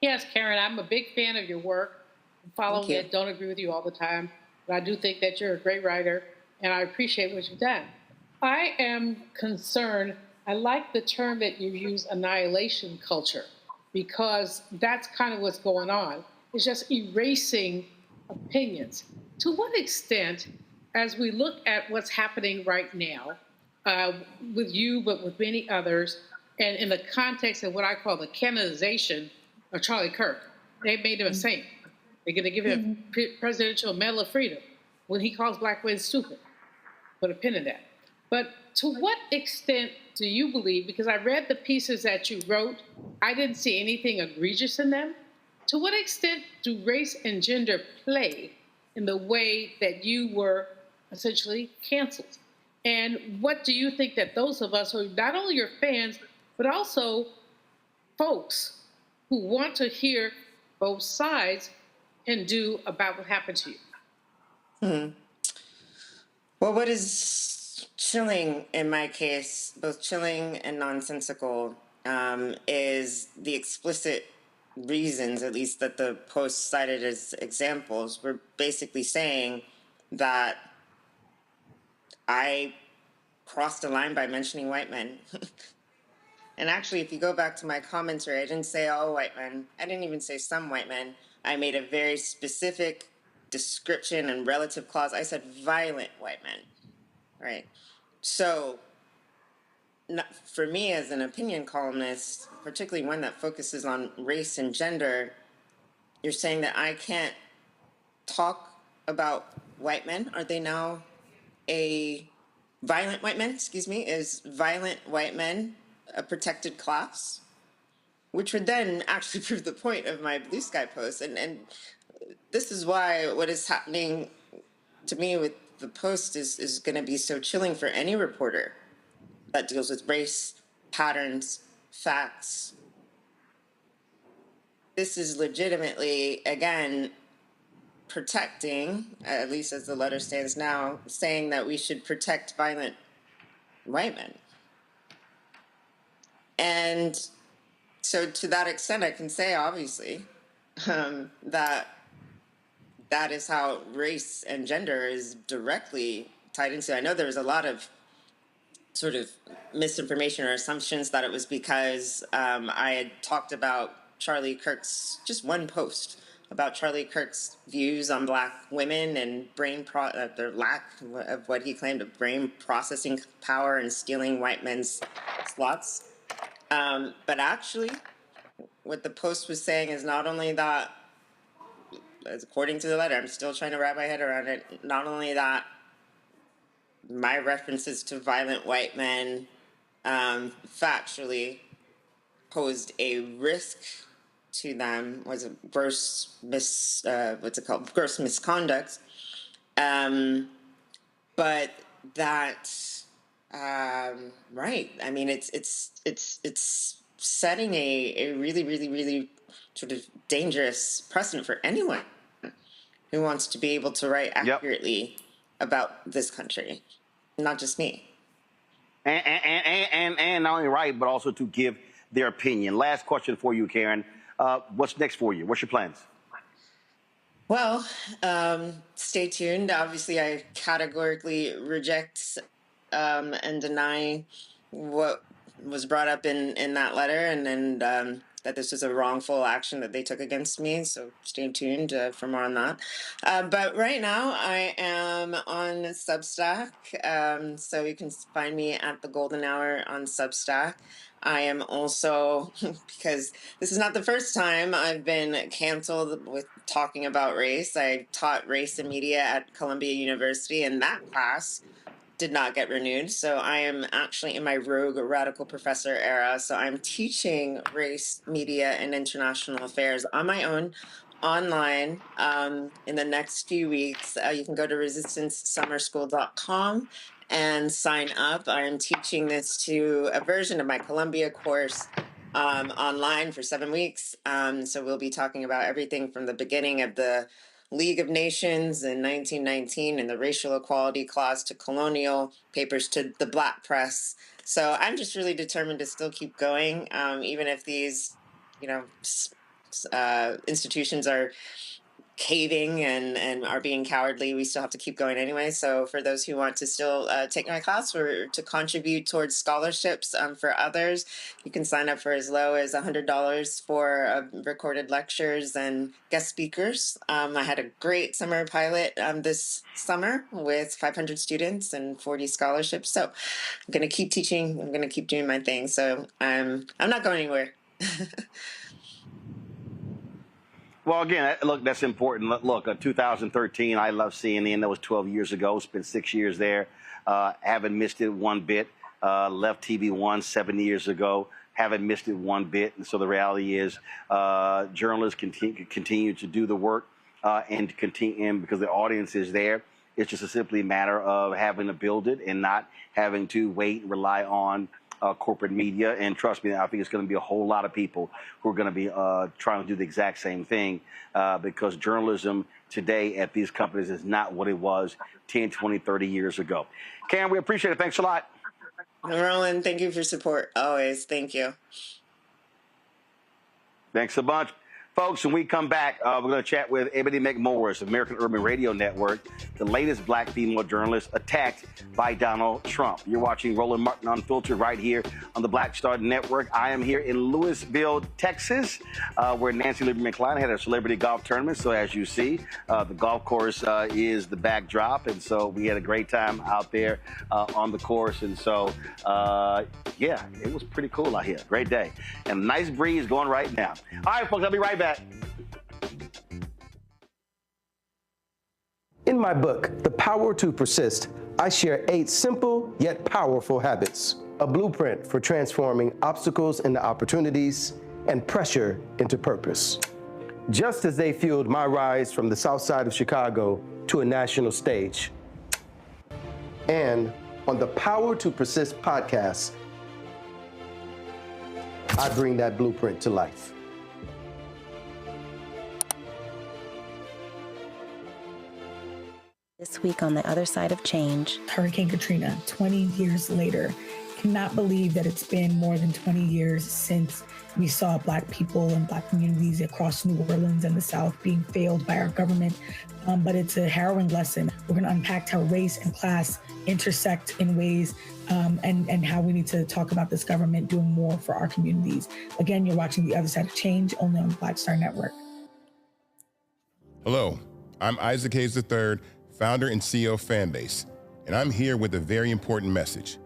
Yes, Karen, I'm a big fan of your work. I'm following it, don't agree with you all the time, but I do think that you're a great writer, and I appreciate what you've done. I am concerned. I like the term that you use, annihilation culture, because that's kind of what's going on. It's just erasing opinions. To what extent, as we look at what's happening right now, with you, but with many others, and in the context of what I call the canonization of Charlie Kirk, they made him a saint. They're going to give him a Presidential Medal of Freedom when he calls black women stupid. Put a pin in that. But to what extent do you believe, because I read the pieces that you wrote, I didn't see anything egregious in them. To what extent do race and gender play in the way that you were essentially canceled? And what do you think that those of us who are not only your fans, but also folks who want to hear both sides, can do about what happened to you? Well, what is chilling in my case, both chilling and nonsensical, is the explicit reasons, at least that the post cited as examples, were basically saying that I crossed a line by mentioning white men. And actually, if you go back to my commentary, I didn't say all white men. I didn't even say some white men. I made a very specific description and relative clause. I said violent white men, right? So for me as an opinion columnist, particularly one that focuses on race and gender, you're saying that I can't talk about white men? Are they now violent white men, excuse me, is violent white men a protected class? Which would then actually prove the point of my Blue Sky post. And this is why what is happening to me with the post is going to be so chilling for any reporter that deals with race, patterns, facts. This is legitimately, again, protecting, at least as the letter stands now, saying that we should protect violent white men. And so to that extent, I can say, obviously, that is how race and gender is directly tied into. I know there was a lot of sort of misinformation or assumptions that it was because I had talked about Charlie Kirk's, just one post about Charlie Kirk's views on Black women and their lack of what he claimed of brain processing power and stealing white men's slots. But actually, what the post was saying is not only that, according to the letter, I'm still trying to wrap my head around it, not only that my references to violent white men factually posed a risk to them, was a gross gross misconduct, but that right, I mean, it's setting a really, really, really sort of dangerous precedent for anyone who wants to be able to write accurately about this country, not just me. And not only write, but also to give their opinion. Last question for you, Karen. What's next for you? What's your plans? Well, stay tuned. Obviously, I categorically reject and deny what was brought up in that letter, and that this was a wrongful action that they took against me. So stay tuned for more on that. But right now, I am on Substack. So you can find me at the Golden Hour on Substack. I am also, because this is not the first time I've been canceled with talking about race. I taught race and media at Columbia University, and that class did not get renewed. So I am actually in my rogue radical professor era. So I'm teaching race, media, and international affairs on my own, online, in the next few weeks. You can go to resistancesummerschool.com and sign up. I am teaching this to a version of my Columbia course online for 7 weeks. So we'll be talking about everything from the beginning of the League of Nations in 1919 and the Racial Equality Clause to colonial papers to the Black press. So I'm just really determined to still keep going, even if these, institutions are caving and are being cowardly. We still have to keep going anyway. So for those who want to still take my class or to contribute towards scholarships for others, you can sign up for as low as $100 for recorded lectures and guest speakers. I had a great summer pilot this summer with 500 students and 40 scholarships. So I'm going to keep teaching. I'm going to keep doing my thing. So I'm not going anywhere. Well, again, look, that's important. Look, 2013, I love CNN. That was 12 years ago. Spent 6 years there. Haven't missed it one bit. Left TV1 7 years ago. Haven't missed it one bit. And so the reality is journalists continue to do the work and continue, because the audience is there. It's just a simply matter of having to build it and not having to wait and rely on corporate media. And trust me, I think it's going to be a whole lot of people who are going to be trying to do the exact same thing because journalism today at these companies is not what it was 10, 20, 30 years ago. Karen, we appreciate it. Thanks a lot. Roland, thank you for support. Always. Thank you. Thanks a bunch. Folks, when we come back, we're going to chat with Ebony McMorris of American Urban Radio Network, the latest black female journalist attacked by Donald Trump. You're watching Roland Martin Unfiltered right here on the Black Star Network. I am here in Louisville, Texas, where Nancy Lieberman Klein had a celebrity golf tournament. So as you see, the golf course is the backdrop. And so we had a great time out there on the course. And so, yeah, it was pretty cool out here. Great day. And a nice breeze going right now. All right, folks, I'll be right back. In my book, The Power to Persist, I share 8 simple yet powerful habits, a blueprint for transforming obstacles into opportunities and pressure into purpose. Just as they fueled my rise from the South Side of Chicago to a national stage. And on the Power to Persist podcast, I bring that blueprint to life. This week on The Other Side of Change. Hurricane Katrina, 20 years later. Cannot believe that it's been more than 20 years since we saw Black people and Black communities across New Orleans and the South being failed by our government. But it's a harrowing lesson. We're going to unpack how race and class intersect in ways and how we need to talk about this government doing more for our communities. Again, you're watching The Other Side of Change only on the Black Star Network. Hello, I'm Isaac Hayes III, founder and CEO of Fanbase, and I'm here with a very important message.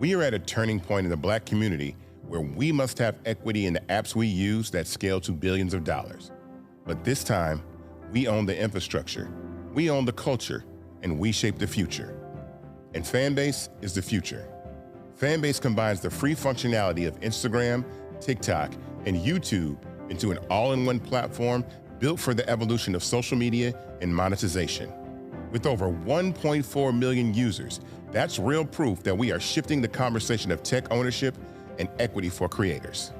We are at a turning point in the Black community where we must have equity in the apps we use that scale to billions of dollars. But this time, we own the infrastructure, we own the culture, and we shape the future. And Fanbase is the future. Fanbase combines the free functionality of Instagram, TikTok, and YouTube into an all-in-one platform built for the evolution of social media and monetization. With over 1.4 million users, that's real proof that we are shifting the conversation of tech ownership and equity for creators.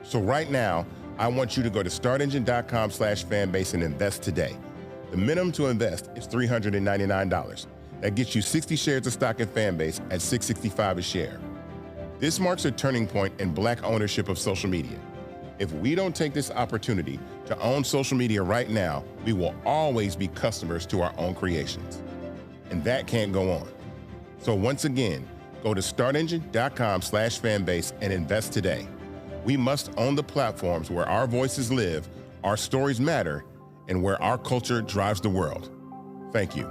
So right now, I want you to go to startengine.com/fanbase and invest today. The minimum to invest is $399. That gets you 60 shares of stock in Fanbase at $665 a share. This marks a turning point in Black ownership of social media. If we don't take this opportunity to own social media right now, we will always be customers to our own creations. And that can't go on. So once again, go to startengine.com/fanbase and invest today. We must own the platforms where our voices live, our stories matter, and where our culture drives the world. Thank you.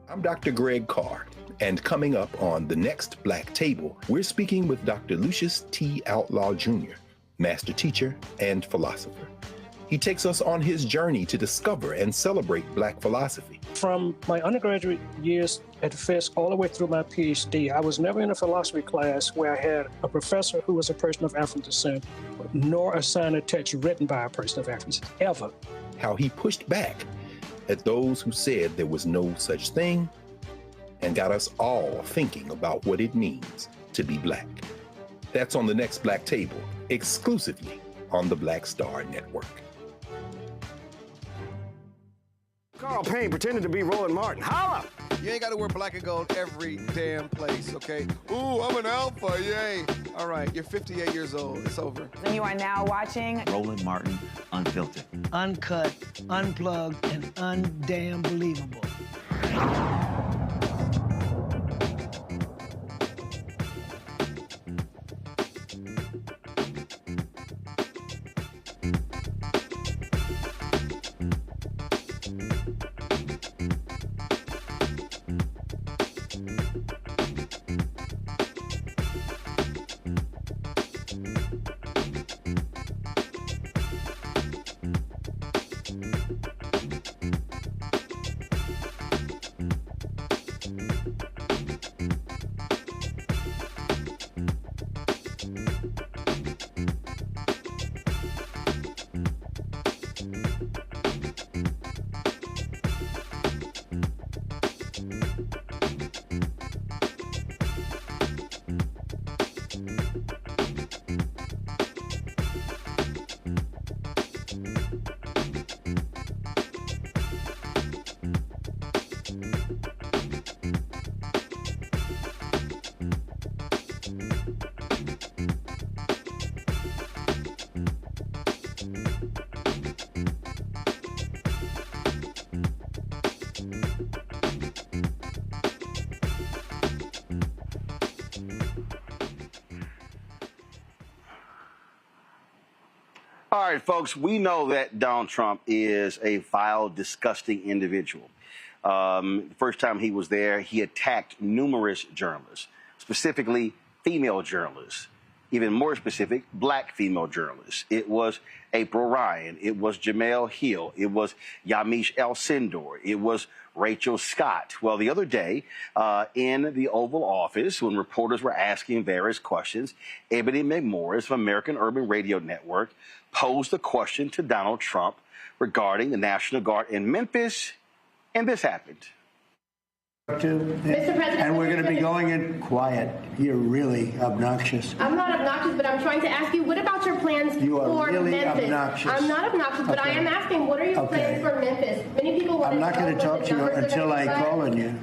I'm Dr. Greg Carr. And coming up on the next Black Table, we're speaking with Dr. Lucius T. Outlaw Jr., master teacher and philosopher. He takes us on his journey to discover and celebrate Black philosophy. From my undergraduate years at Fisk all the way through my PhD, I was never in a philosophy class where I had a professor who was a person of African descent, nor assigned a text written by a person of African descent, ever. How he pushed back at those who said there was no such thing, and got us all thinking about what it means to be Black. That's on the next Black Table, exclusively on the Black Star Network. Carl Payne pretending to be Roland Martin. Holla! You ain't got to wear black and gold every damn place, okay? Ooh, I'm an alpha, yay. All right, you're 58 years old. It's over. And you are now watching Roland Martin Unfiltered. Uncut, unplugged, and undamn believable. All right, folks, we know that Donald Trump is a vile, disgusting individual. The first time he was there, he attacked numerous journalists, specifically female journalists. Even more specific, black female journalists. It was April Ryan. It was Jamel Hill. It was Yamiche El-Sindor. It was Rachel Scott. Well, the other day in the Oval Office, when reporters were asking various questions, Ebony McMorris from American Urban Radio Network posed a question to Donald Trump regarding the National Guard in Memphis, and this happened. Mr. President, and we're going to be going in quiet. You're really obnoxious. I'm not obnoxious, but I'm trying to ask you, what about your plans you are for really Memphis? Obnoxious. I'm not obnoxious, but I am asking, what are your plans for Memphis? Many people want I'm not going to talk to you until I call on you.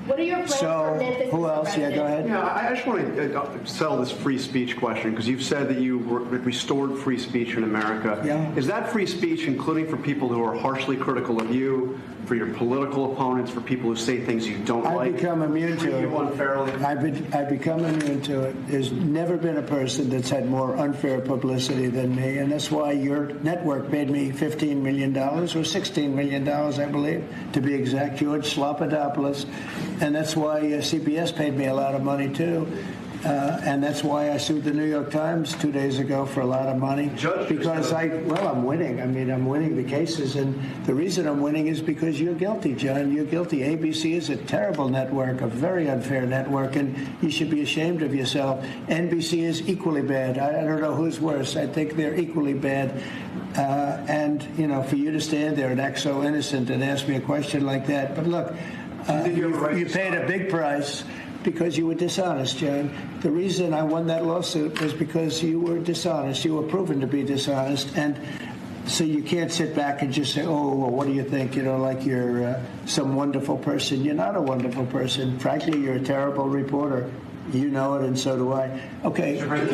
What are your plans for Memphis? Who else? Yeah, go ahead. Yeah, I just want to settle this free speech question, because you've said that you restored free speech in America. Yeah. Is that free speech including for people who are harshly critical of you, for your political opponents, for people who say things you don't like? I've become immune to it. Unfairly? I've become immune to it. There's never been a person that's had more unfair publicity than me, and that's why your network paid me $15 million, or $16 million, I believe, to be exact, George Slopadopoulos. And that's why CBS paid me a lot of money, too. And that's why I sued the New York Times 2 days ago for a lot of money. Because I'm winning. I mean, I'm winning the cases. And the reason I'm winning is because you're guilty, John. You're guilty. ABC is a terrible network, a very unfair network, and you should be ashamed of yourself. NBC is equally bad. I don't know who's worse. I think they're equally bad. And, you know, for you to stand there and act so innocent and ask me a question like that. But look, you paid a big price because you were dishonest, John. The reason I won that lawsuit was because you were dishonest. You were proven to be dishonest. And so you can't sit back and just say, oh, well, what do you think? You know, like you're some wonderful person. You're not a wonderful person. Frankly, you're a terrible reporter. You know it, and so do I. Okay. Here's what we're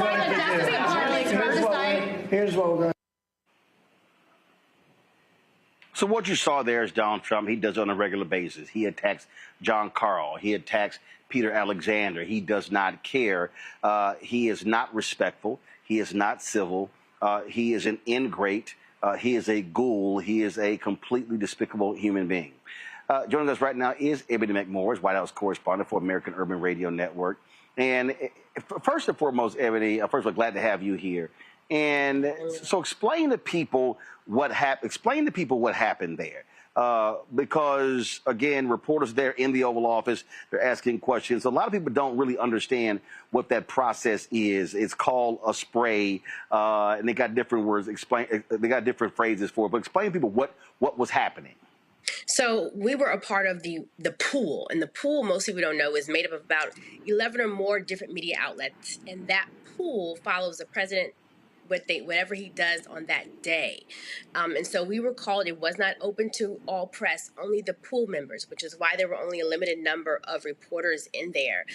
going to do. Here's what we're going to do. So what you saw there is Donald Trump. He does it on a regular basis. He attacks John Carl. He attacks Peter Alexander. He does not care. He is not respectful. He is not civil. He is an ingrate. He is a ghoul. He is a completely despicable human being. Joining us right now is Ebony McMorris, White House correspondent for American Urban Radio Network. And first and foremost, Ebony, first of all, glad to have you here. And so explain to people what happened. Explain to people what happened there. Because, again, reporters there in the Oval Office, they're asking questions. A lot of people don't really understand what that process is. It's called a spray, and they got different words. They got different phrases for it. But explain to people what was happening. So we were a part of the pool, and the pool, most people don't know, is made up of about 11 or more different media outlets, and that pool follows the president whatever he does on that day. And so we were called. It was not open to all press, only the pool members, which is why there were only a limited number of reporters in there.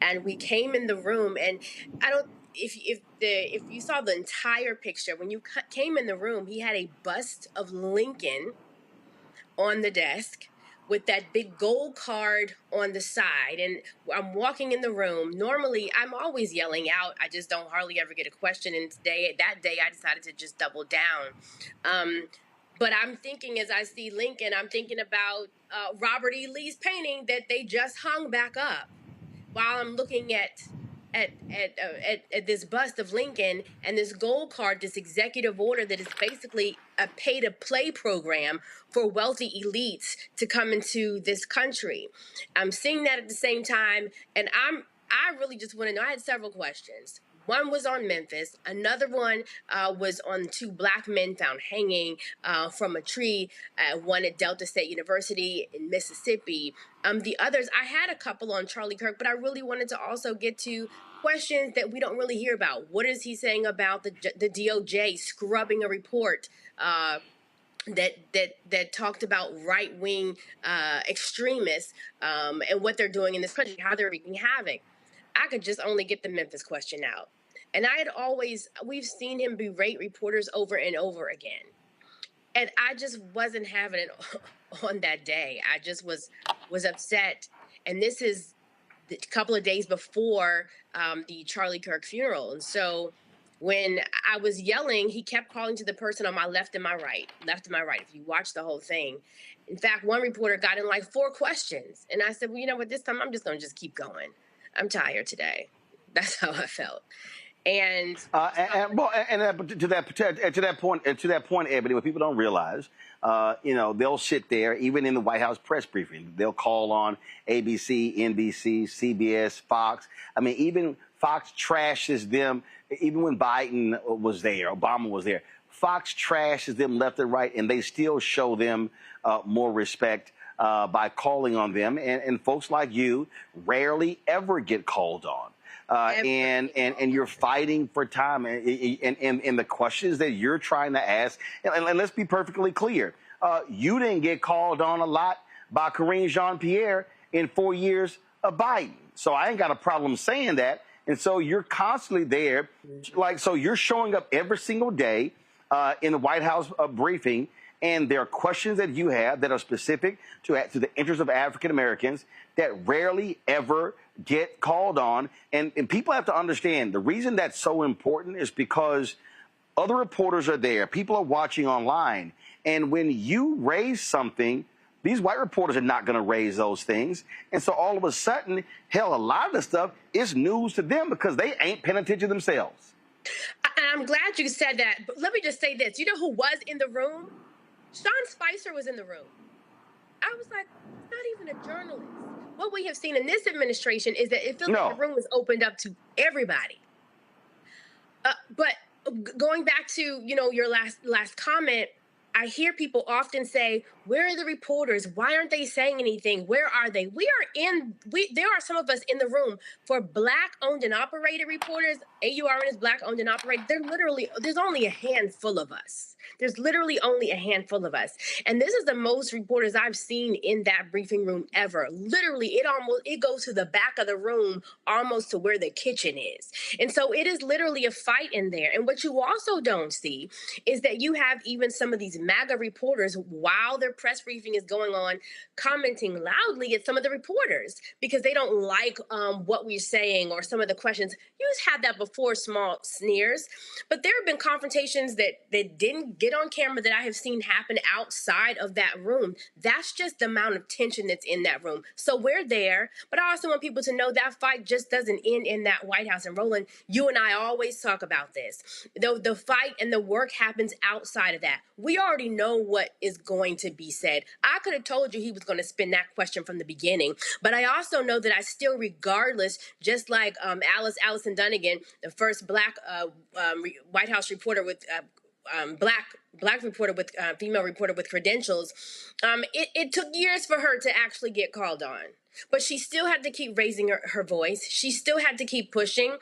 And we came in the room, and if you saw the entire picture, when you came in the room, he had a bust of Lincoln on the desk with that big gold card on the side. And I'm walking in the room. Normally, I'm always yelling out. I just don't hardly ever get a question. And that day, I decided to just double down. But I'm thinking, as I see Lincoln, I'm thinking about Robert E. Lee's painting that they just hung back up, while I'm looking at this bust of Lincoln and this gold card, this executive order that is basically a pay-to-play program for wealthy elites to come into this country. I'm seeing that at the same time, and I really just want to know. I had several questions. One was on Memphis. Another one was on 2 black men found hanging from a tree, one at Delta State University in Mississippi. The others, I had a couple on Charlie Kirk, but I really wanted to also get to questions that we don't really hear about. What is he saying about the DOJ scrubbing a report that talked about right-wing extremists and what they're doing in this country, how they're wreaking havoc? I could just only get the Memphis question out. And we've seen him berate reporters over and over again. And I just wasn't having it on that day. I just was upset. And this is a couple of days before the Charlie Kirk funeral. And so When I was yelling, he kept calling to the person on my left and my right, if you watch the whole thing. In fact, one reporter got in like 4 questions. And I said, well, you know what, this time I'm just going to just keep going. I'm tired today. That's how I felt. And to that point, Ebony, what people don't realize, they'll sit there, even in the White House press briefing, they'll call on ABC, NBC, CBS, Fox. I mean, even Fox trashes them. Even when Biden was there, Obama was there, Fox trashes them left and right, and they still show them more respect by calling on them. And folks like you rarely ever get called on. And you're fighting for time, and the questions that you're trying to ask, and let's be perfectly clear, you didn't get called on a lot by Karine Jean-Pierre in 4 years of Biden. So I ain't got a problem saying that. And so you're constantly there, so you're showing up every single day in the White House briefing, and there are questions that you have that are specific to the interests of African Americans that rarely ever get called on. And people have to understand the reason that's so important is because other reporters are there. People are watching online. And when you raise something, these white reporters are not going to raise those things. And so all of a sudden, hell, a lot of the stuff is news to them because they ain't paying attention themselves. I'm glad you said that. But let me just say this. You know who was in the room? Sean Spicer was in the room. I was like, not even a journalist. What we have seen in this administration is that it feels like the room was opened up to everybody. But going back to, your last comment, I hear people often say, where are the reporters? Why aren't they saying anything? Where are they? There are some of us in the room for Black owned and operated reporters. AURN is Black owned and operated. There's only a handful of us. There's literally only a handful of us. And this is the most reporters I've seen in that briefing room ever. Literally, it goes to the back of the room, almost to where the kitchen is. And so it is literally a fight in there. And what you also don't see is that you have even some of these MAGA reporters, while their press briefing is going on, commenting loudly at some of the reporters because they don't like what we're saying or some of the questions. You just had that before, small sneers. But there have been confrontations that didn't get on camera that I have seen happen outside of that room. That's just the amount of tension that's in that room. So we're there, but I also want people to know that fight just doesn't end in that White House. And Roland, you and I always talk about this. The fight and the work happens outside of that. We already know what is going to be said. I could have told you he was going to spin that question from the beginning, but I also know that I still, regardless, just like Allison Dunnigan, the first Black White House reporter with black reporter with female reporter with credentials, it took years for her to actually get called on. But she still had to keep raising her voice. She still had to keep pushing.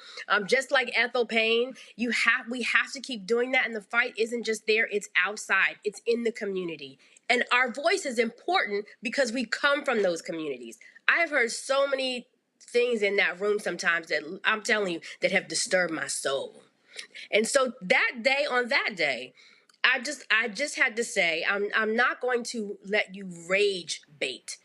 Just like Ethel Payne, we have to keep doing that. And the fight isn't just there, it's outside. It's in the community. And our voice is important because we come from those communities. I have heard so many things in that room sometimes that I'm telling you that have disturbed my soul. And so on that day, I just had to say, I'm not going to let you rage bait,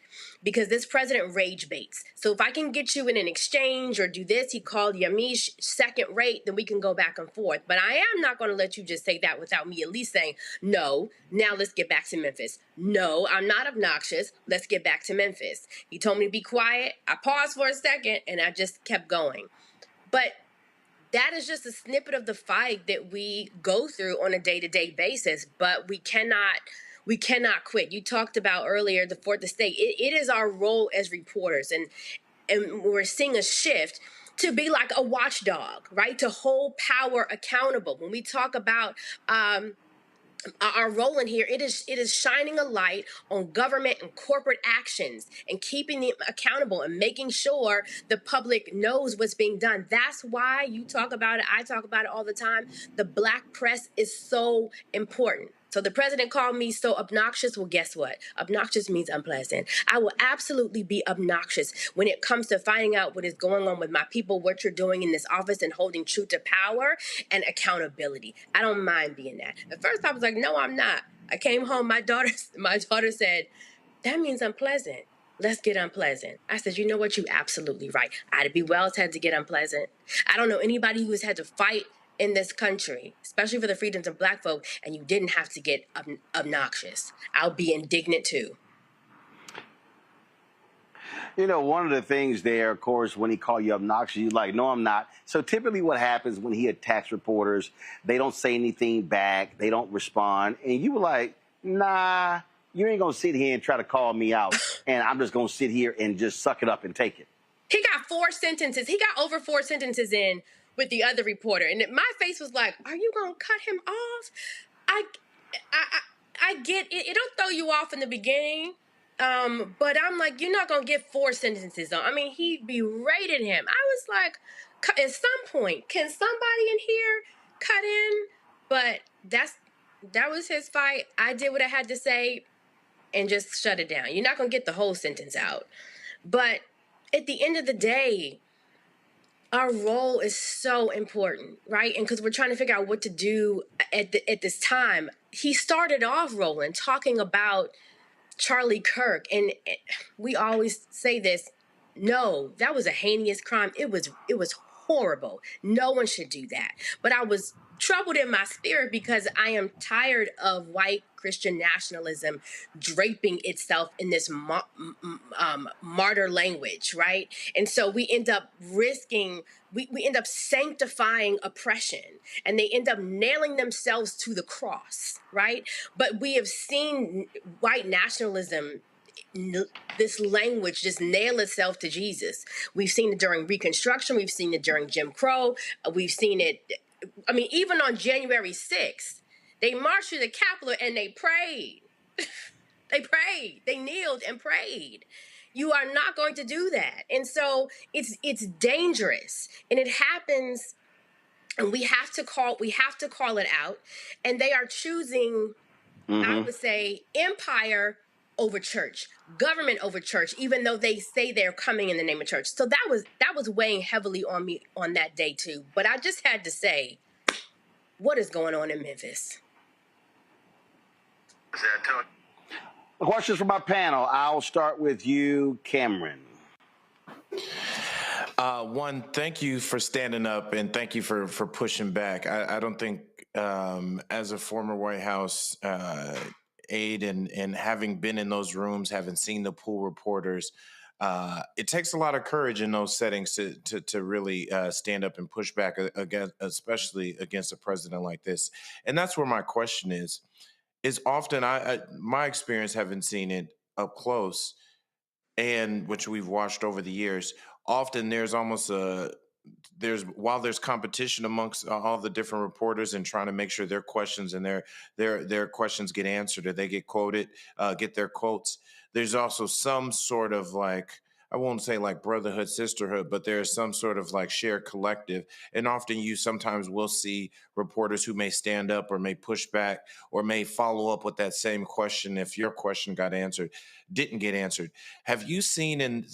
because this president rage baits. So if I can get you in an exchange or do this, he called Yamiche second rate, then we can go back and forth. But I am not going to let you just say that without me at least saying, no, now let's get back to Memphis. No, I'm not obnoxious. Let's get back to Memphis. He told me to be quiet. I paused for a second and I just kept going. But that is just a snippet of the fight that we go through on a day-to-day basis, but we cannot quit. You talked about earlier the fourth estate. It is our role as reporters, and we're seeing a shift to be like a watchdog, right? To hold power accountable. When we talk about our role in here, it is shining a light on government and corporate actions and keeping them accountable and making sure the public knows what's being done. That's why you talk about it. I talk about it all the time. The Black press is so important. So the president called me so obnoxious. Well, guess what? Obnoxious means unpleasant. I will absolutely be obnoxious when it comes to finding out what is going on with my people, what you're doing in this office, and holding true to power and accountability. I don't mind being that. At first I was like, no, I'm not. I came home, my daughter said, that means unpleasant. Let's get unpleasant. I said, you know what? You're absolutely right. Ida B. Wells had to get unpleasant. I don't know anybody who has had to fight in this country, especially for the freedoms of Black folk, and you didn't have to get obnoxious. I'll be indignant too. You know, one of the things there, of course, when he called you obnoxious, you're like, no, I'm not. So typically what happens when he attacks reporters, they don't say anything back, they don't respond. And you were like, nah, you ain't going to sit here and try to call me out. And I'm just going to sit here and just suck it up and take it. He got 4 sentences. He got over 4 sentences in with the other reporter. And my face was like, are you going to cut him off? I get it. It'll throw you off in the beginning. But I'm like, you're not going to get 4 sentences on. I mean, he berated him. I was like, at some point, can somebody in here cut in? But that was his fight. I did what I had to say and just shut it down. You're not going to get the whole sentence out. But at the end of the day, our role is so important, right? And because we're trying to figure out what to do at this time. He started off, Roland, talking about Charlie Kirk, and we always say this, no, that was a heinous crime. It was horrible. No one should do that. But I was troubled in my spirit because I am tired of white Christian nationalism draping itself in this martyr language, right? And so we end up we end up sanctifying oppression, and they end up nailing themselves to the cross, right? But we have seen white nationalism, this language, just nail itself to Jesus. We've seen it during Reconstruction. We've seen it during Jim Crow. We've seen it, I mean, even on January 6th, they marched to the Capitol and they prayed. They prayed. They kneeled and prayed. You are not going to do that. And so it's dangerous. And it happens, and we have to call it out. And they are choosing, I would say, empire over church, government over church, even though they say they're coming in the name of church. So that was weighing heavily on me on that day too. But I just had to say, what is going on in Memphis? Questions from my panel. I'll start with you, Cameron. One, thank you for standing up, and thank you for pushing back. I don't think, as a former White House aide and having been in those rooms, having seen the pool reporters, it takes a lot of courage in those settings to really stand up and push back against, especially against a president like this. And that's where my question is often my experience, having seen it up close, and which we've watched over the years, often there's almost while there's competition amongst all the different reporters and trying to make sure their questions and their questions get answered or they get quoted, get their quotes, there's also some sort of, like, I won't say like brotherhood, sisterhood, but there's some sort of like shared collective. And often you sometimes will see reporters who may stand up or may push back or may follow up with that same question if your question didn't get answered. Have you seen in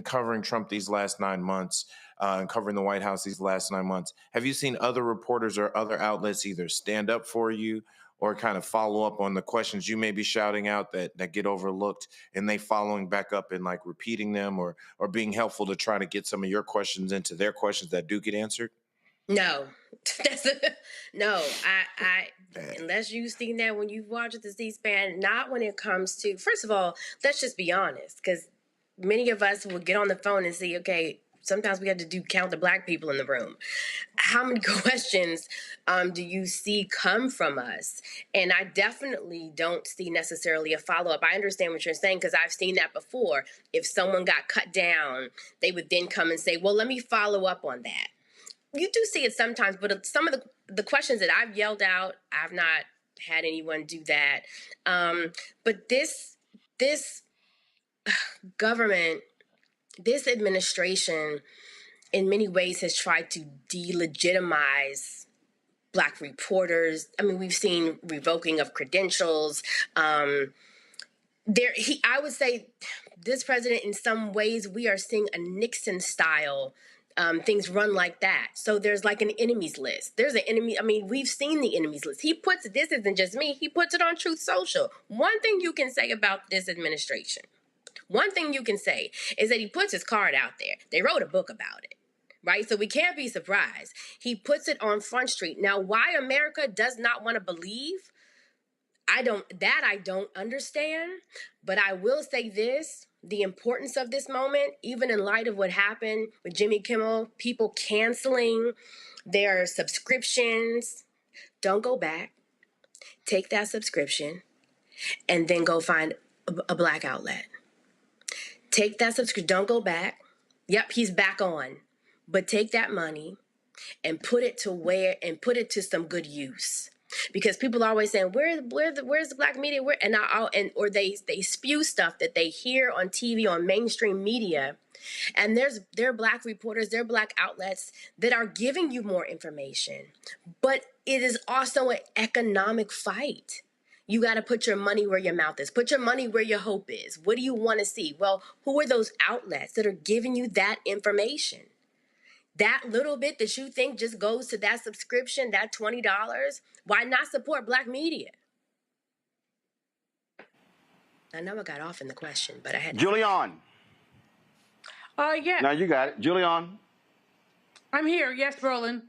covering Trump these last 9 months, and covering the White House these last 9 months, have you seen other reporters or other outlets either stand up for you or kind of follow up on the questions you may be shouting out that get overlooked, and they following back up and like repeating them or being helpful to try to get some of your questions into their questions that do get answered? No, no, I unless you've seen that when you've watched the C-SPAN, not when it comes to, first of all, let's just be honest, because many of us will get on the phone and see, okay, sometimes we have to count the Black people in the room. How many questions do you see come from us? And I definitely don't see necessarily a follow-up. I understand what you're saying because I've seen that before. If someone got cut down, they would then come and say, well, let me follow up on that. You do see it sometimes, but some of the questions that I've yelled out, I've not had anyone do that. But this government, this administration, in many ways has tried to delegitimize Black reporters. I mean, we've seen revoking of credentials. I would say this president, in some ways, we are seeing a Nixon style things run like that. So there's like an enemies list. There's an enemy. I mean, we've seen the enemies list. This isn't just me. He puts it on Truth Social. One thing you can say about this administration, one thing you can say is that he puts his card out there. They wrote a book about it. right? So we can't be surprised. He puts it on Front Street. Now, why America does not want to believe, I don't understand, but I will say this, the importance of this moment, even in light of what happened with Jimmy Kimmel, people canceling their subscriptions, don't go back, take that subscription, and then go find a black outlet. Take that subscription, don't go back. Yep, he's back on. But take that money and put it to some good use. Because people are always saying, where's the black media? Or they spew stuff that they hear on TV, on mainstream media. And there are black reporters, there are black outlets that are giving you more information. But it is also an economic fight. You got to put your money where your mouth is. Put your money where your hope is. What do you want to see? Well, who are those outlets that are giving you that information? That little bit that you think just goes to that subscription, that $20, why not support black media? I know I got off in the question, but I had Julian. Yeah. Now you got it. Julian. I'm here. Yes, Roland.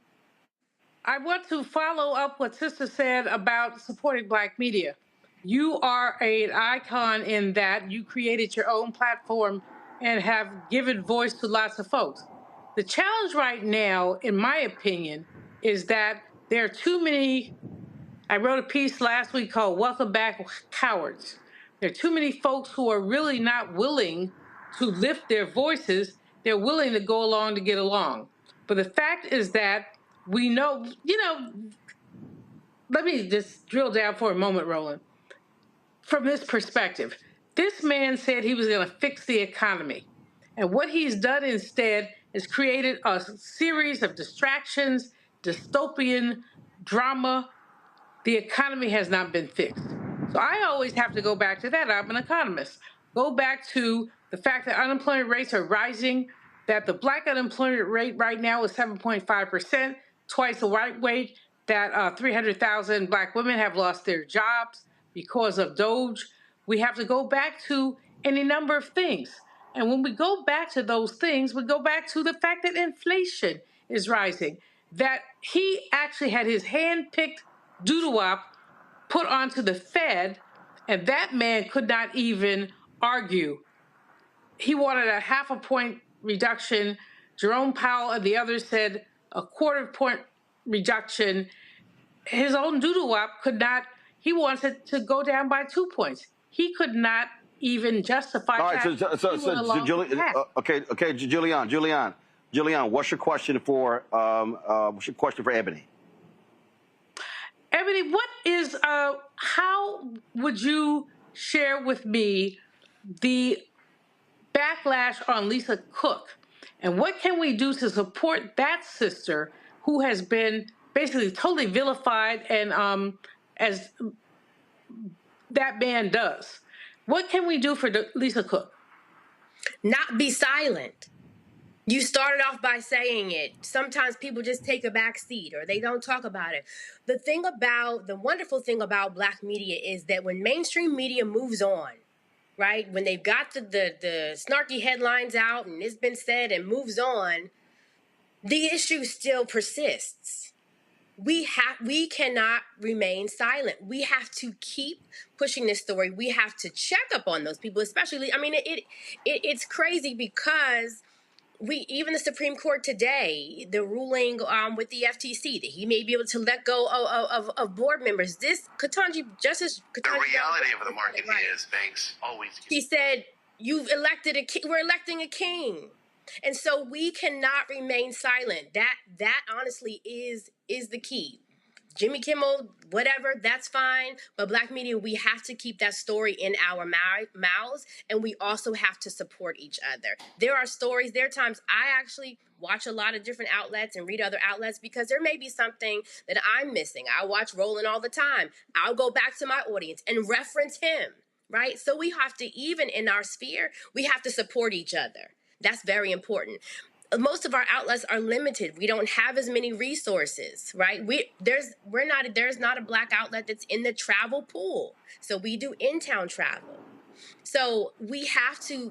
I want to follow up what Sister said about supporting black media. You are an icon in that you created your own platform and have given voice to lots of folks. The challenge right now, in my opinion, is that there are too many. I wrote a piece last week called Welcome Back Cowards. There are too many folks who are really not willing to lift their voices. They're willing to go along to get along. But the fact is that we know, let me just drill down for a moment, Roland. From this perspective, this man said he was going to fix the economy. And what he's done instead is created a series of distractions, dystopian drama. The economy has not been fixed. So I always have to go back to that. I'm an economist. Go back to the fact that unemployment rates are rising, that the black unemployment rate right now is 7.5%, twice the white rate, that 300,000 black women have lost their jobs because of Doge. We have to go back to any number of things. And when we go back to those things, we go back to the fact that inflation is rising, that he actually had his hand-picked doodle-wop put onto the Fed, and that man could not even argue. He wanted a 0.5 point reduction. Jerome Powell and the others said a 1/4 point reduction. His own doodle-wop could not, he wants it to go down by 2 points. He could not even justify All right, that. Julian, what's your question for Ebony? Ebony, what is, how would you share with me the backlash on Lisa Cook? And what can we do to support that sister who has been basically totally vilified and as that man does? What can we do for Lisa Cook? Not be silent. You started off by saying it. Sometimes people just take a back seat or they don't talk about it. The wonderful thing about black media is that when mainstream media moves on, right? When they've got the snarky headlines out and it's been said and moves on, the issue still persists. We cannot remain silent. We have to keep pushing this story. We have to check up on those people, especially, I mean, it's crazy because even the Supreme Court today, the ruling with the FTC that he may be able to let go of board members. Justice Ketanji, the reality of the market is banks always. He said, we're electing a king. And so we cannot remain silent. That honestly is the key. Jimmy Kimmel, whatever, that's fine. But black media, we have to keep that story in our mouths, and we also have to support each other. There are stories, there are times I actually watch a lot of different outlets and read other outlets because there may be something that I'm missing. I watch Roland all the time. I'll go back to my audience and reference him, right? So we have to, even in our sphere, we have to support each other. That's very important. Most of our outlets are limited. We don't have as many resources, right? There's not a black outlet that's in the travel pool. So we do in-town travel. So we have to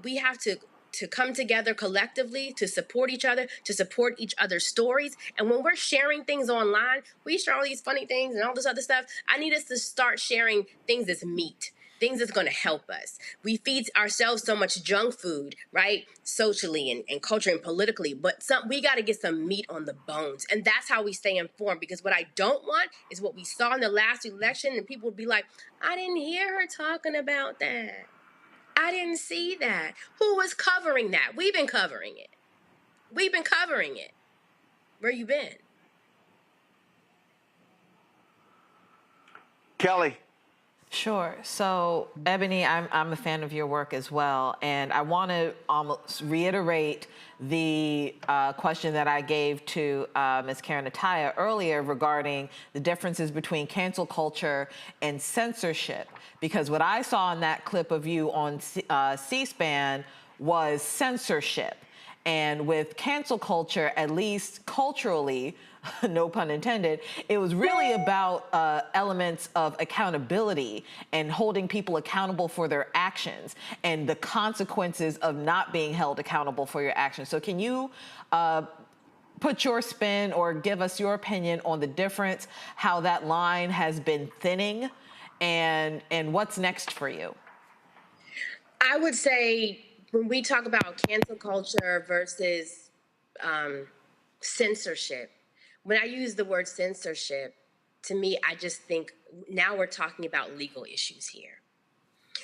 to come together collectively, to support each other, to support each other's stories. And when we're sharing things online, we share all these funny things and all this other stuff. I need us to start sharing things that's meat, things that's going to help us. We feed ourselves so much junk food, right? Socially and culturally and politically, but we got to get some meat on the bones. And that's how we stay informed, because what I don't want is what we saw in the last election, and people would be like, I didn't hear her talking about that. I didn't see that. Who was covering that? We've been covering it. We've been covering it. Where you been? Kelly. Sure. So, Ebony, I'm a fan of your work as well, and I want to almost reiterate the question that I gave to Ms. Karen Attiah earlier regarding the differences between cancel culture and censorship, because what I saw in that clip of you on C-SPAN was censorship. And with cancel culture, at least culturally, no pun intended, it was really about elements of accountability and holding people accountable for their actions and the consequences of not being held accountable for your actions. So can you put your spin or give us your opinion on the difference, how that line has been thinning, and what's next for you? I would say when we talk about cancel culture versus censorship, when I use the word censorship, to me, I just think now we're talking about legal issues here.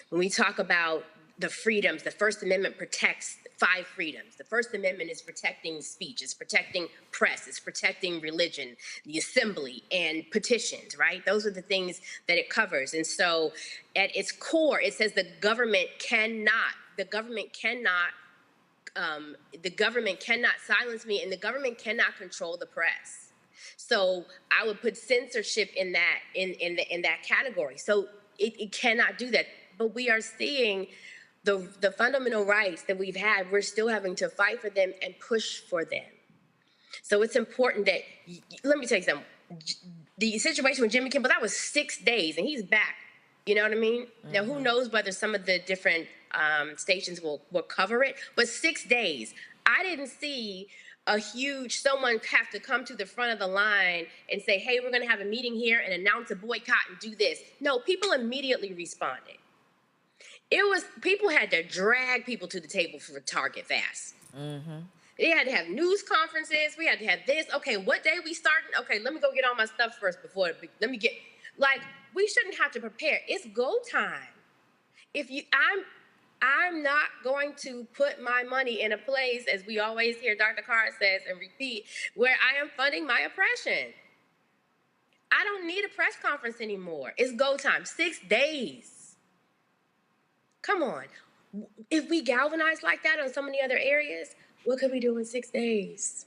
When we talk about the freedoms, the First Amendment protects 5 freedoms. The First Amendment is protecting speech, it's protecting press, it's protecting religion, the assembly, and petitions, right? Those are the things that it covers. And so at its core, it says the government cannot silence me, and the government cannot control the press. So I would put censorship in that category. So it cannot do that. But we are seeing the fundamental rights that we've had, we're still having to fight for them and push for them. So it's important that, let me tell you something, the situation with Jimmy Kimmel, that was 6 days and he's back. You know what I mean? Mm-hmm. Now, who knows whether some of the different stations will cover it, but 6 days. I didn't see someone have to come to the front of the line and say, hey, we're going to have a meeting here and announce a boycott and do this. No, people immediately responded. People had to drag people to the table for Target fast. Mm-hmm. They had to have news conferences. We had to have this. Okay, what day we starting? Okay, let me go get all my stuff first we shouldn't have to prepare. It's go time. I'm not going to put my money in a place, as we always hear Dr. Carr says and repeat, where I am funding my oppression. I don't need a press conference anymore. It's go time. 6 days. Come on. If we galvanize like that on so many other areas, what could we do in 6 days?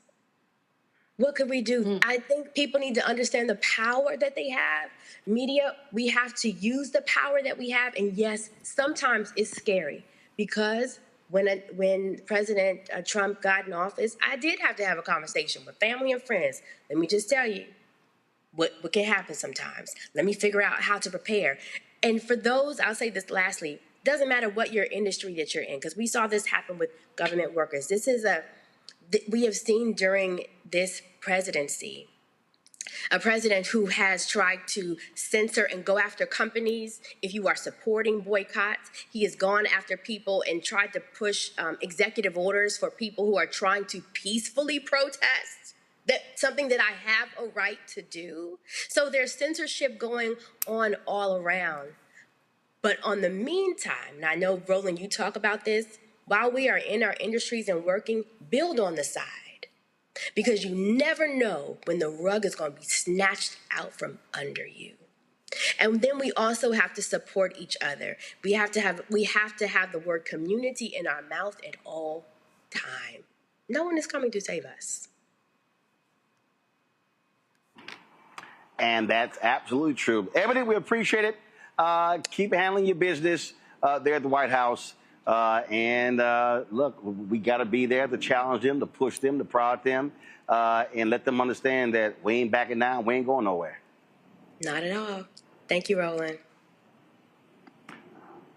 What could we do? I think people need to understand the power that they have. Media, we have to use the power that we have. And yes, sometimes it's scary, because when President Trump got in office, I did have to have a conversation with family and friends. Let me just tell you what can happen sometimes. Let me figure out how to prepare. And for those, I'll say this lastly, doesn't matter what your industry that you're in, because we saw this happen with government workers. We have seen during this presidency, a president who has tried to censor and go after companies. If you are supporting boycotts, he has gone after people and tried to push executive orders for people who are trying to peacefully protest. That's something that I have a right to do. So there's censorship going on all around. But on the meantime, and I know, Roland, you talk about this, while we are in our industries and working, build on the side, because you never know when the rug is going to be snatched out from under you. And then we also have to support each other. We have to have the word community in our mouth at all time. No one is coming to save us. And that's absolutely true. Ebony, we appreciate it. Keep handling your business there at the White House. Look, we got to be there to challenge them, to push them, to prod them, and let them understand that we ain't backing down, we ain't going nowhere. Not at all. Thank you, Roland.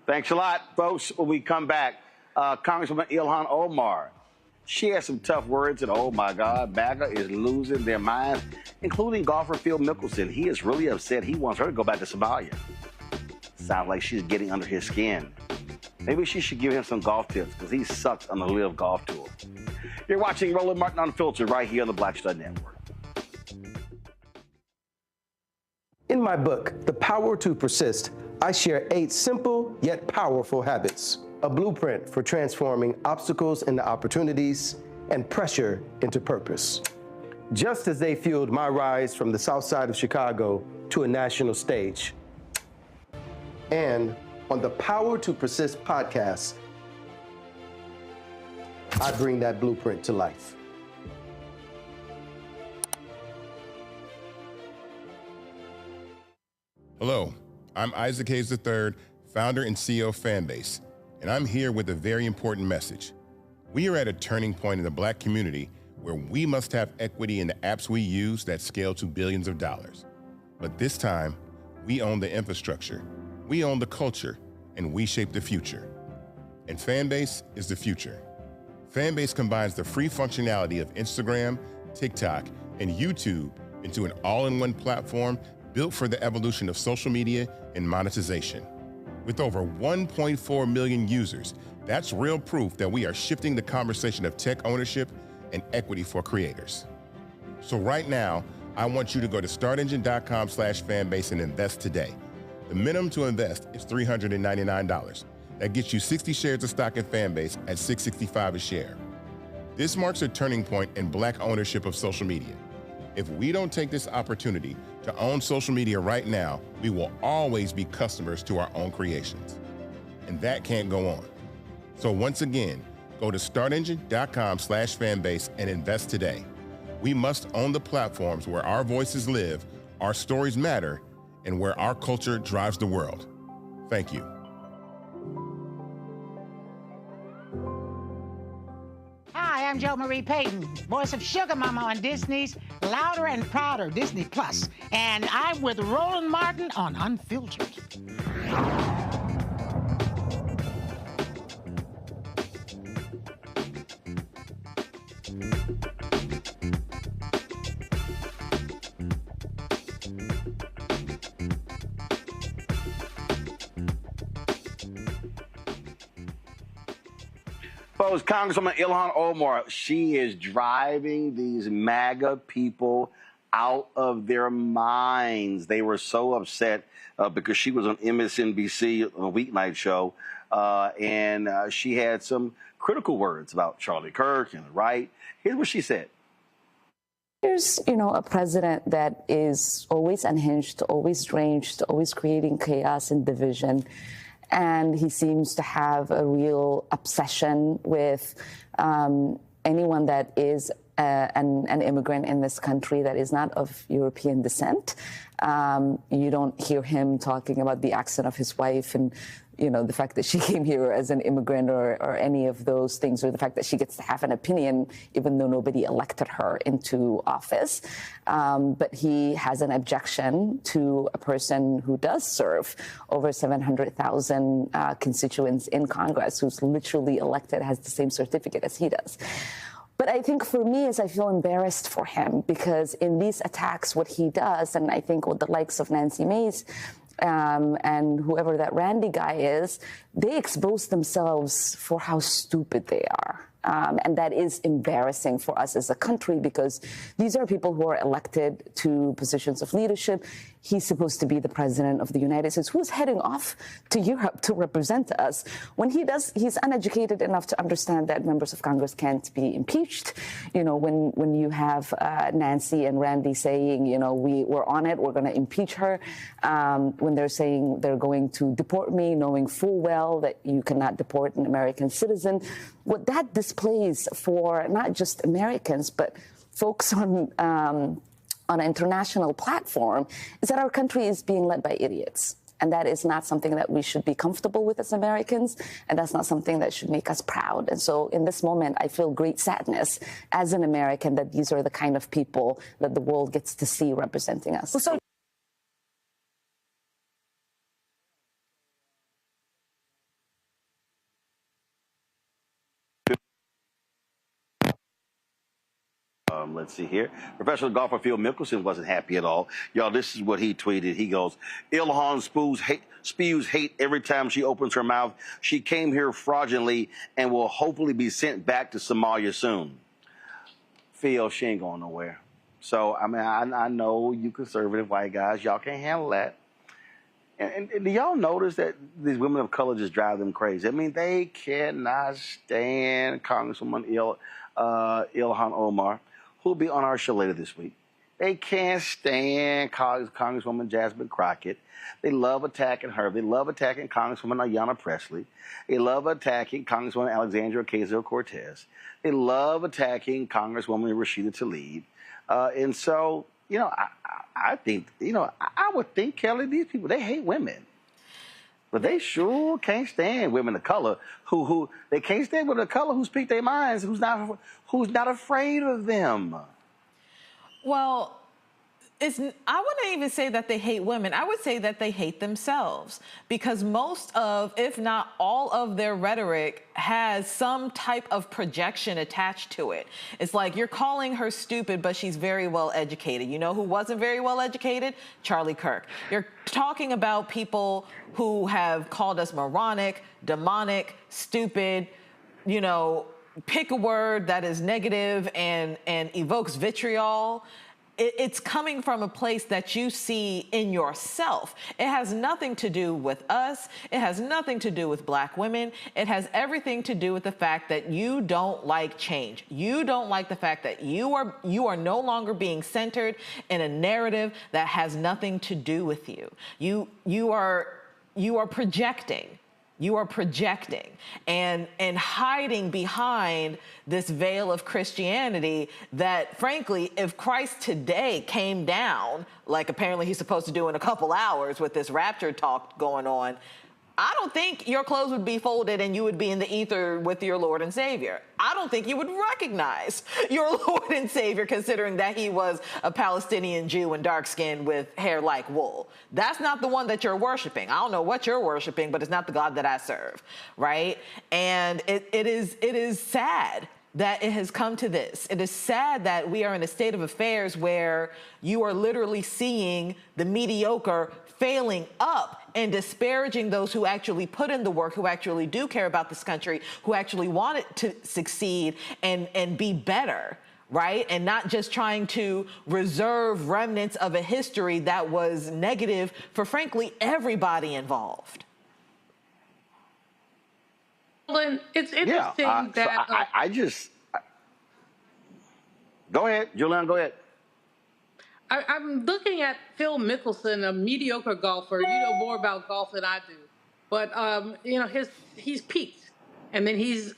Thanks a lot, folks. When we come back, Congresswoman Ilhan Omar. She has some tough words, and oh my God, MAGA is losing their minds, including golfer Phil Mickelson. He is really upset. He wants her to go back to Somalia. Sounds like she's getting under his skin. Maybe she should give him some golf tips, because he sucks on the Live Golf Tour. You're watching Roland Martin Unfiltered right here on the Black Stud Network. In my book, The Power to Persist, I share 8 simple yet powerful habits, a blueprint for transforming obstacles into opportunities and pressure into purpose. Just as they fueled my rise from the South Side of Chicago to a national stage. And on the Power to Persist podcast, I bring that blueprint to life. Hello, I'm Isaac Hayes III, founder and CEO of Fanbase, and I'm here with a very important message. We are at a turning point in the Black community where we must have equity in the apps we use that scale to billions of dollars. But this time, we own the infrastructure, we own the culture, and we shape the future. And Fanbase is the future. Fanbase combines the free functionality of Instagram, TikTok, and YouTube into an all-in-one platform built for the evolution of social media and monetization. With over 1.4 million users, that's real proof that we are shifting the conversation of tech ownership and equity for creators. So right now, I want you to go to startengine.com/fanbase and invest today. The minimum to invest is $399. That gets you 60 shares of stock in Fanbase at $665 a share. This marks a turning point in Black ownership of social media. If we don't take this opportunity to own social media right now, we will always be customers to our own creations. And that can't go on. So once again, go to startengine.com/fanbase and invest today. We must own the platforms where our voices live, our stories matter, and where our culture drives the world. Thank you. Hi, I'm Jo Marie Payton, voice of Sugar Mama on Disney's Louder and Prouder Disney Plus, and I'm with Roland Martin on Unfiltered. Folks, Congresswoman Ilhan Omar, she is driving these MAGA people out of their minds. They were so upset because she was on MSNBC, a weeknight show, and she had some critical words about Charlie Kirk and the right. Here's what she said. Here's, a president that is always unhinged, always deranged, always creating chaos and division. And he seems to have a real obsession with anyone that is an immigrant in this country that is not of European descent. You don't hear him talking about the accent of his wife and, the fact that she came here as an immigrant or any of those things, or the fact that she gets to have an opinion even though nobody elected her into office. But he has an objection to a person who does serve over 700,000 constituents in Congress, who's literally elected, has the same certificate as he does. But I think for me is I feel embarrassed for him, because in these attacks, what he does, and I think with the likes of Nancy Mace and whoever that Randy guy is, they expose themselves for how stupid they are. And that is embarrassing for us as a country, because these are people who are elected to positions of leadership. He's supposed to be the president of the United States, who's heading off to Europe to represent us. When he does, he's uneducated enough to understand that members of Congress can't be impeached. When you have Nancy and Randy saying, we're on it, we're going to impeach her. When they're saying they're going to deport me, knowing full well that you cannot deport an American citizen. What that displays for not just Americans, but folks on an international platform is that our country is being led by idiots. And that is not something that we should be comfortable with as Americans. And that's not something that should make us proud. And so in this moment, I feel great sadness as an American that these are the kind of people that the world gets to see representing us. Well, so Let's see here. Professional golfer Phil Mickelson wasn't happy at all. Y'all, this is what he tweeted. He goes, Ilhan spews hate every time she opens her mouth. She came here fraudulently and will hopefully be sent back to Somalia soon. Phil, she ain't going nowhere. So, I mean, I know you conservative white guys, y'all can't handle that. And do y'all notice that these women of color just drive them crazy? I mean, they cannot stand Congresswoman Ilhan Omar, who'll be on our show later this week. They can't stand Congresswoman Jasmine Crockett. They love attacking her. They love attacking Congresswoman Ayanna Pressley. They love attacking Congresswoman Alexandria Ocasio-Cortez. They love attacking Congresswoman Rashida Tlaib. And so, you know, I think, you know, I would think, Kelly, these people, they hate women. But they sure can't stand women of color who they can't stand women of color who speak their minds, who's not afraid of them. Well, I wouldn't even say that they hate women. I would say that they hate themselves, because most of, if not all of their rhetoric has some type of projection attached to it. It's like you're calling her stupid, but she's very well educated. You know who wasn't very well educated? Charlie Kirk. You're talking about people who have called us moronic, demonic, stupid, you know, pick a word that is negative and evokes vitriol. It's coming from a place that you see in yourself. It has nothing to do with us. It has nothing to do with black women. It has everything to do with the fact that you don't like change. You don't like the fact that you are no longer being centered in a narrative that has nothing to do with you. You are projecting. You are projecting and hiding behind this veil of Christianity that, frankly, if Christ today came down, like apparently he's supposed to do in a couple hours with this rapture talk going on, I don't think your clothes would be folded and you would be in the ether with your Lord and Savior. I don't think you would recognize your Lord and Savior, considering that he was a Palestinian Jew and dark-skinned with hair like wool. That's not the one that you're worshiping. I don't know what you're worshiping, but it's not the God that I serve, right? And it is sad that it has come to this. It is sad that we are in a state of affairs where you are literally seeing the mediocre failing up and disparaging those who actually put in the work, who actually do care about this country, who actually want it to succeed and be better, right? And not just trying to reserve remnants of a history that was negative for, frankly, everybody involved. Well, it's interesting that... Go ahead, Julian, go ahead. I'm looking at Phil Mickelson, a mediocre golfer. You know more about golf than I do. But, you know, he's peaked, and then he's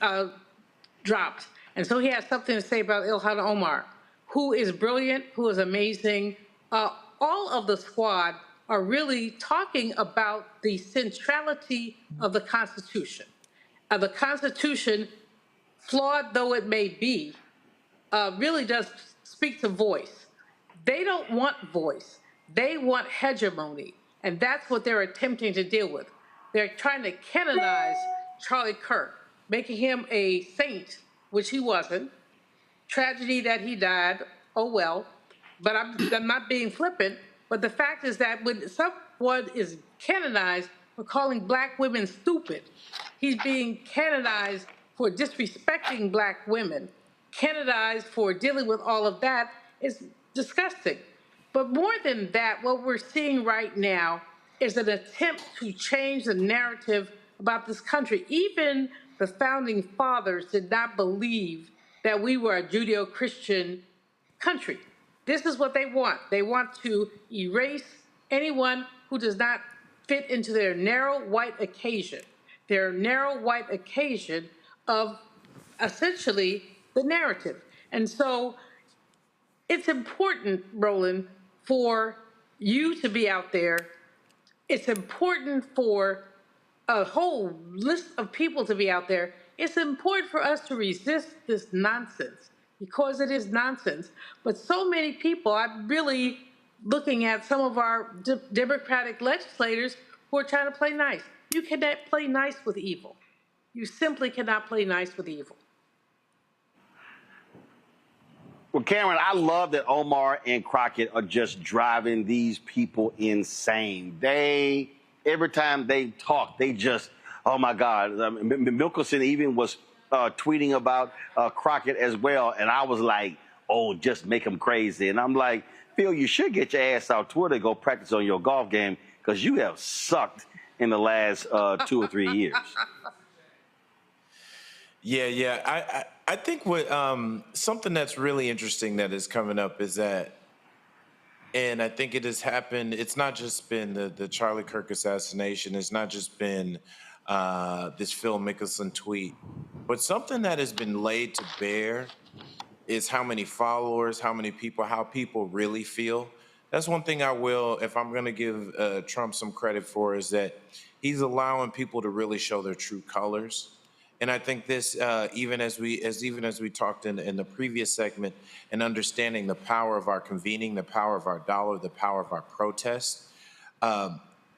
dropped. And so he has something to say about Ilhan Omar, who is brilliant, who is amazing. All of the squad are really talking about the centrality of the Constitution. The Constitution, flawed though it may be, really does speak to voice. They don't want voice. They want hegemony. And that's what they're attempting to deal with. They're trying to canonize Charlie Kirk, making him a saint, which he wasn't. Tragedy that he died, oh well. But I'm not being flippant. But the fact is that when someone is canonized for calling black women stupid, he's being canonized for disrespecting black women, canonized for dealing with all of that. Is disgusting. But more than that, what we're seeing right now is an attempt to change the narrative about this country. Even the founding fathers did not believe that we were a Judeo-Christian country. This is what they want. They want to erase anyone who does not fit into their narrow white occasion, of essentially the narrative. And so it's important, Roland, for you to be out there. It's important for a whole list of people to be out there. It's important for us to resist this nonsense, because it is nonsense. But so many people, I'm really looking at some of our Democratic legislators who are trying to play nice. You cannot play nice with evil. You simply cannot play nice with evil. Well, Karen, I love that Omar and Crockett are just driving these people insane. Every time they talk, they just, oh my God. Mickelson even was tweeting about Crockett as well. And I was like, oh, just make him crazy. And I'm like, Phil, you should get your ass out Twitter and go practice on your golf game because you have sucked in the last 2 or 3 years. Yeah. I think what something that's really interesting that is coming up is that, and I think it has happened, it's not just been the Charlie Kirk assassination, it's not just been this Phil Mickelson tweet, but something that has been laid to bear is how many followers, how people really feel. That's one thing I will, if I'm going to give Trump some credit for, is that he's allowing people to really show their true colors. And I think this, even as we talked in the previous segment, and understanding the power of our convening, the power of our dollar, the power of our protest,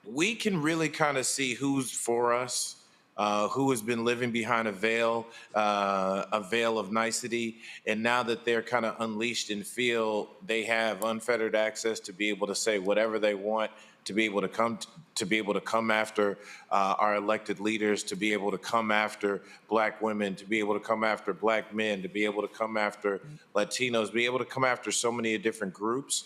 we can really kind of see who's for us, who has been living behind a veil of nicety, and now that they're kind of unleashed and feel they have unfettered access to be able to say whatever they want, to be able to come after our elected leaders, to be able to come after Black women, to be able to come after Black men, to be able to come after Latinos, be able to come after so many different groups.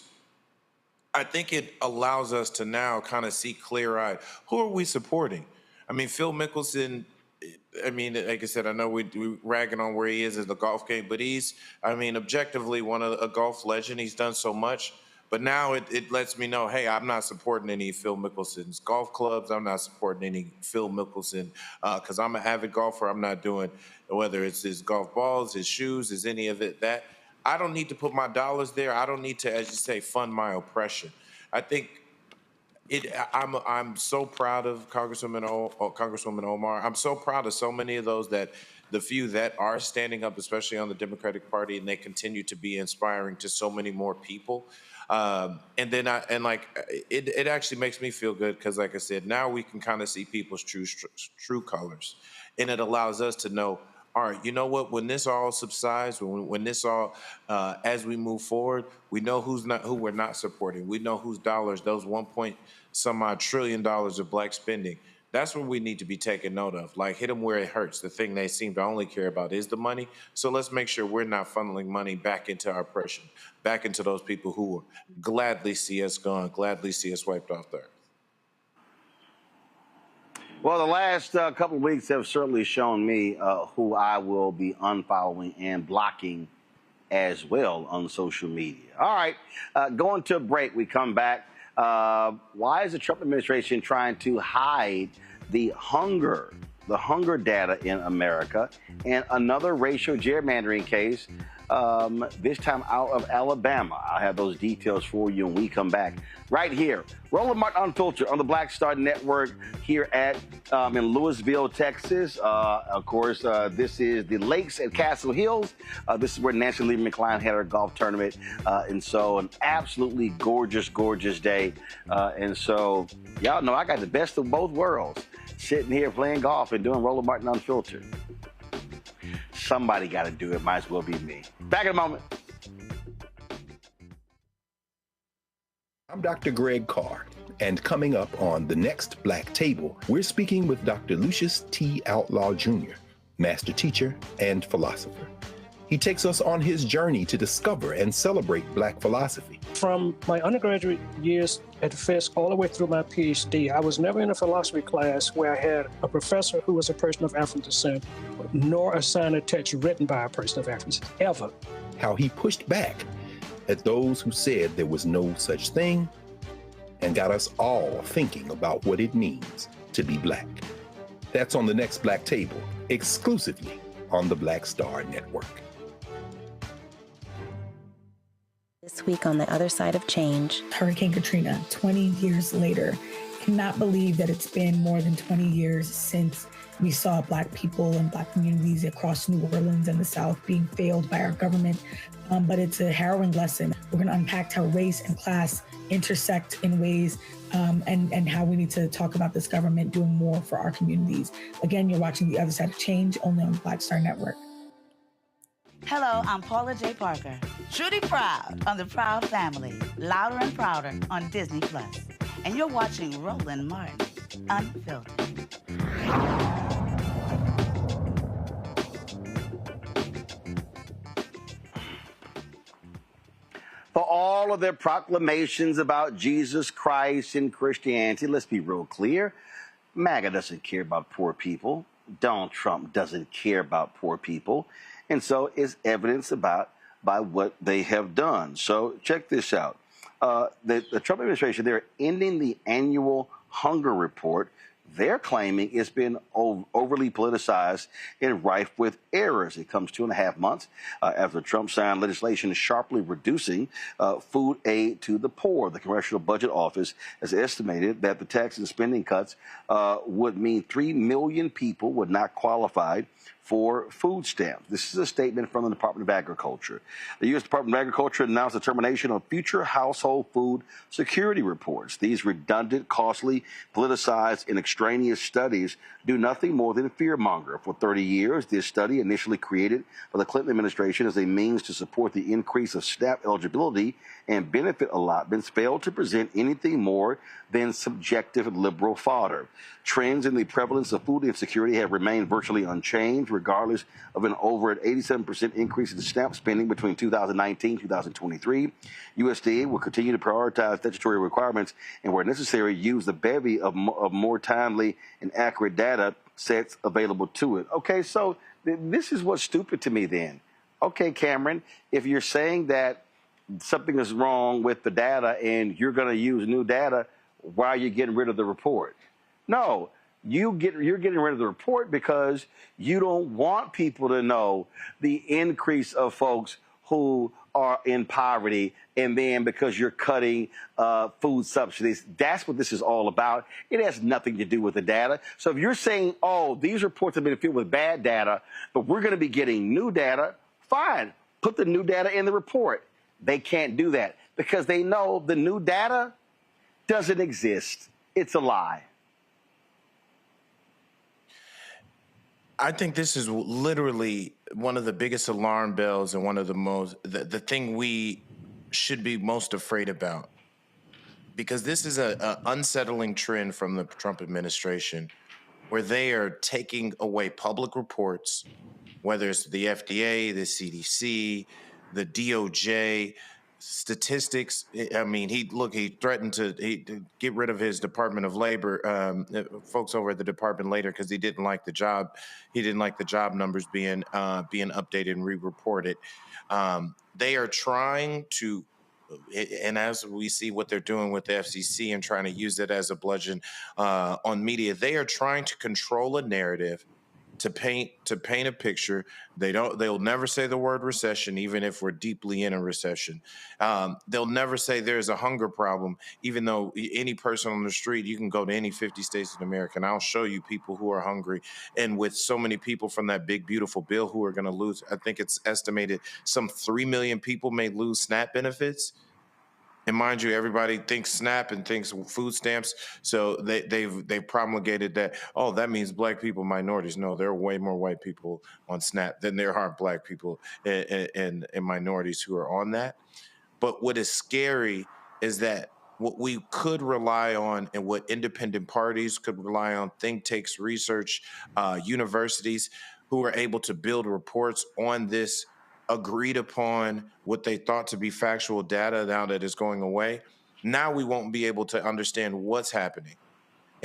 I think it allows us to now kind of see clear-eyed, who are we supporting? I mean, Phil Mickelson, I mean, like I said, I know we're ragging on where he is in the golf game, but he's, I mean, objectively a golf legend. He's done so much. But now it lets me know, hey, I'm not supporting any Phil Mickelson's golf clubs. I'm not supporting any Phil Mickelson because I'm an avid golfer. I'm not doing, whether it's his golf balls, his shoes, is any of it, that. I don't need to put my dollars there. I don't need to, as you say, fund my oppression. I think I'm so proud of Congresswoman Omar. I'm so proud of so many of those the few that are standing up, especially on the Democratic Party, and they continue to be inspiring to so many more people. It actually makes me feel good because, like I said, now we can kind of see people's true colors, and it allows us to know, all right, you know what? When this all subsides, when this all, as we move forward, we know who we're not supporting. We know whose dollars, those 1-point-some-odd trillion of Black spending. That's what we need to be taking note of. Like, hit them where it hurts. The thing they seem to only care about is the money. So let's make sure we're not funneling money back into our oppression, back into those people who will gladly see us gone, gladly see us wiped off the earth. Well, the last couple of weeks have certainly shown me who I will be unfollowing and blocking as well on social media. All right, going to a break. We come back. Why is the Trump administration trying to hide the hunger data in America? And another racial gerrymandering case, this time out of Alabama. I'll have those details for you when we come back. Right here, Roland Martin Unfiltered on the Black Star Network here at in Louisville, Texas. Of course, this is the Lakes at Castle Hills. This is where Nancy Lee McCline had her golf tournament. And so an absolutely gorgeous, gorgeous day. And so y'all know I got the best of both worlds, sitting here playing golf and doing Roland Martin Unfiltered. Somebody got to do it. Might as well be me. Back in a moment. I'm Dr. Greg Carr, and coming up on The Next Black Table, we're speaking with Dr. Lucius T. Outlaw Jr., master teacher and philosopher. He takes us on his journey to discover and celebrate Black philosophy. From my undergraduate years at Fisk all the way through my PhD, I was never in a philosophy class where I had a professor who was a person of African descent, nor a sign of text written by a person of African descent, ever. How he pushed back at those who said there was no such thing and got us all thinking about what it means to be Black. That's on The Next Black Table, exclusively on the Black Star Network. This week on The Other Side of Change. Hurricane Katrina, 20 years later. Cannot believe that it's been more than 20 years since we saw Black people and Black communities across New Orleans and the South being failed by our government. But it's a harrowing lesson. We're going to unpack how race and class intersect in ways and how we need to talk about this government doing more for our communities. Again, you're watching The Other Side of Change, only on the Black Star Network. Hello, I'm Paula J. Parker. Truly proud on the Proud Family, Louder and Prouder on Disney+. And you're watching Roland Martin, Unfiltered. For all of their proclamations about Jesus Christ and Christianity, let's be real clear. MAGA doesn't care about poor people. Donald Trump doesn't care about poor people. And so it's evidence by what they have done. So check this out. The Trump administration, they're ending the annual hunger report. They're claiming it's been overly politicized and rife with errors. It comes 2.5 months after Trump signed legislation sharply reducing food aid to the poor. The Congressional Budget Office has estimated that the tax and spending cuts would mean 3 million people would not qualify for food stamps. This is a statement from the Department of Agriculture. The U.S. Department of Agriculture announced the termination of future household food security reports. These redundant, costly, politicized, and extraneous studies do nothing more than fearmonger. For 30 years, this study, initially created by the Clinton administration as a means to support the increase of SNAP eligibility and benefit allotments, failed to present anything more than subjective liberal fodder. Trends in the prevalence of food insecurity have remained virtually unchanged, regardless of an over an 87% increase in SNAP spending between 2019 and 2023. USDA will continue to prioritize statutory requirements and, where necessary, use the bevy of more timely and accurate data sets available to it. Okay, so this is what's stupid to me then. Okay, Cameron, if you're saying that something is wrong with the data and you're going to use new data, why are you getting rid of the report? No, you're getting rid of the report because you don't want people to know the increase of folks who are in poverty, and then because you're cutting food subsidies. That's what this is all about. It has nothing to do with the data. So if you're saying, oh, these reports have been filled with bad data, but we're going to be getting new data, fine, put the new data in the report. They can't do that because they know the new data doesn't exist. It's a lie. I think this is literally one of the biggest alarm bells and one of the thing we should be most afraid about, because this is an unsettling trend from the Trump administration where they are taking away public reports, whether it's the FDA, the CDC, the DOJ, statistics. I mean, he threatened to get rid of his Department of Labor, folks over at the department later, because he didn't like the job. He didn't like the job numbers being updated and re-reported. They are trying to, and as we see what they're doing with the FCC and trying to use it as a bludgeon on media, they are trying to control a narrative to paint a picture. They'll never say the word recession, even if we're deeply in a recession. They'll never say there's a hunger problem, even though any person on the street, you can go to any 50 states in America and I'll show you people who are hungry. And with so many people from that big, beautiful bill who are going to lose, I think it's estimated some 3 million people may lose SNAP benefits. And mind you, everybody thinks SNAP and thinks food stamps. So they've promulgated that, oh, that means black people, minorities. No, there are way more white people on SNAP than there are black people and minorities who are on that. But what is scary is that what we could rely on and what independent parties could rely on, think tanks, research, universities who are able to build reports on this agreed upon what they thought to be factual data now that it's going away. Now we won't be able to understand what's happening.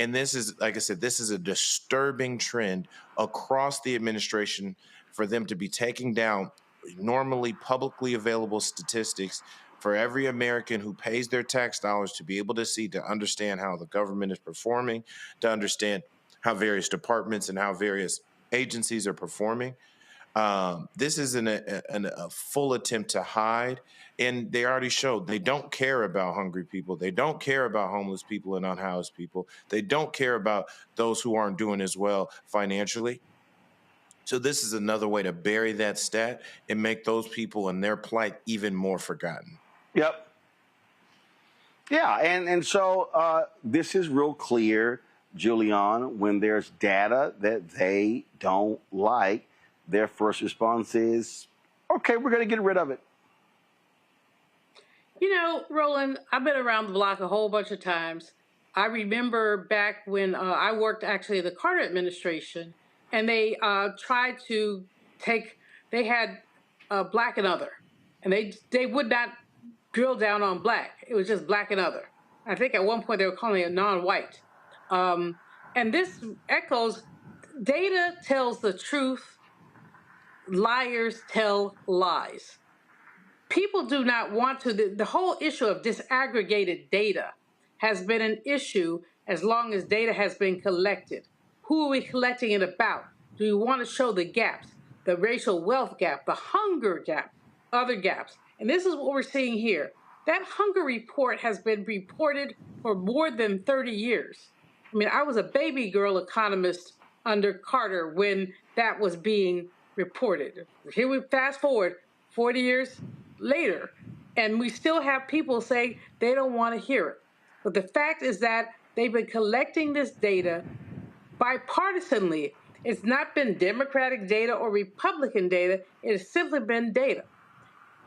And this is, like I said, this is a disturbing trend across the administration for them to be taking down normally publicly available statistics for every American who pays their tax dollars to be able to see, to understand how the government is performing, to understand how various departments and how various agencies are performing. This is a full attempt to hide, and they already showed they don't care about hungry people. They don't care about homeless people and unhoused people. They don't care about those who aren't doing as well financially. So this is another way to bury that stat and make those people and their plight even more forgotten. Yep. Yeah, and so this is real clear, Julian, when there's data that they don't like, their first response is, Okay, we're going to get rid of it. You know, Roland, I've been around the block a whole bunch of times. I remember back when I worked actually in the Carter administration, and they tried to they had black and other, and they would not drill down on black. It was just black and other. I think at one point they were calling it non-white. And this echoes, data tells the truth, liars tell lies. People do not want to, the whole issue of disaggregated data has been an issue as long as data has been collected. Who are we collecting it about? Do we want to show the gaps, the racial wealth gap, the hunger gap, other gaps? And this is what we're seeing here. That hunger report has been reported for more than 30 years. I mean, I was a baby girl economist under Carter when that was being reported. Here we fast forward 40 years later, and we still have people say they don't want to hear it. But the fact is that they've been collecting this data bipartisanly. It's not been Democratic data or Republican data. It has simply been data.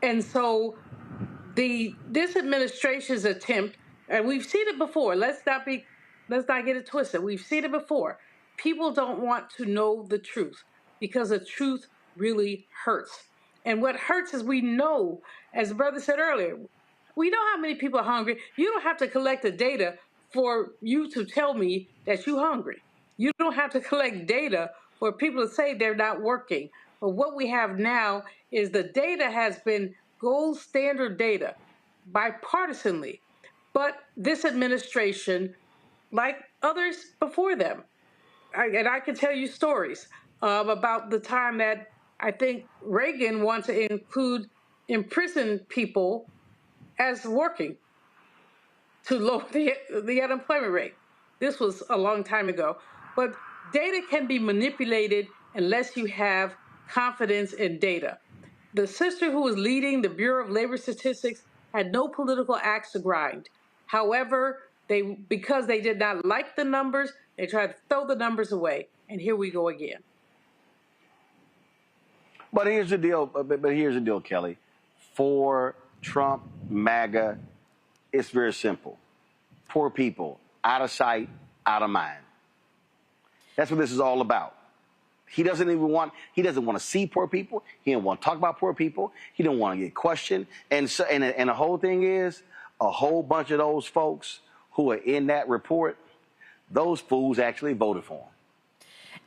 And so this administration's attempt, and we've seen it before. Let's not get it twisted. We've seen it before. People don't want to know the truth because the truth really hurts. And what hurts is we know, as the brother said earlier, we know how many people are hungry. You don't have to collect the data for you to tell me that you're hungry. You don't have to collect data for people to say they're not working. But what we have now is the data has been gold standard data bipartisanly. But this administration, like others before them, and I can tell you stories about the time that I think Reagan wanted to include imprisoned people as working to lower the unemployment rate. This was a long time ago. But data can be manipulated unless you have confidence in data. The sister who was leading the Bureau of Labor Statistics had no political axe to grind. However, because they did not like the numbers, they tried to throw the numbers away. And here we go again. But here's the deal, Kelly. For Trump, MAGA, it's very simple. Poor people, out of sight, out of mind. That's what this is all about. He doesn't want to see poor people. He doesn't want to talk about poor people. He don't want to get questioned. And the whole thing is, a whole bunch of those folks who are in that report, those fools actually voted for him.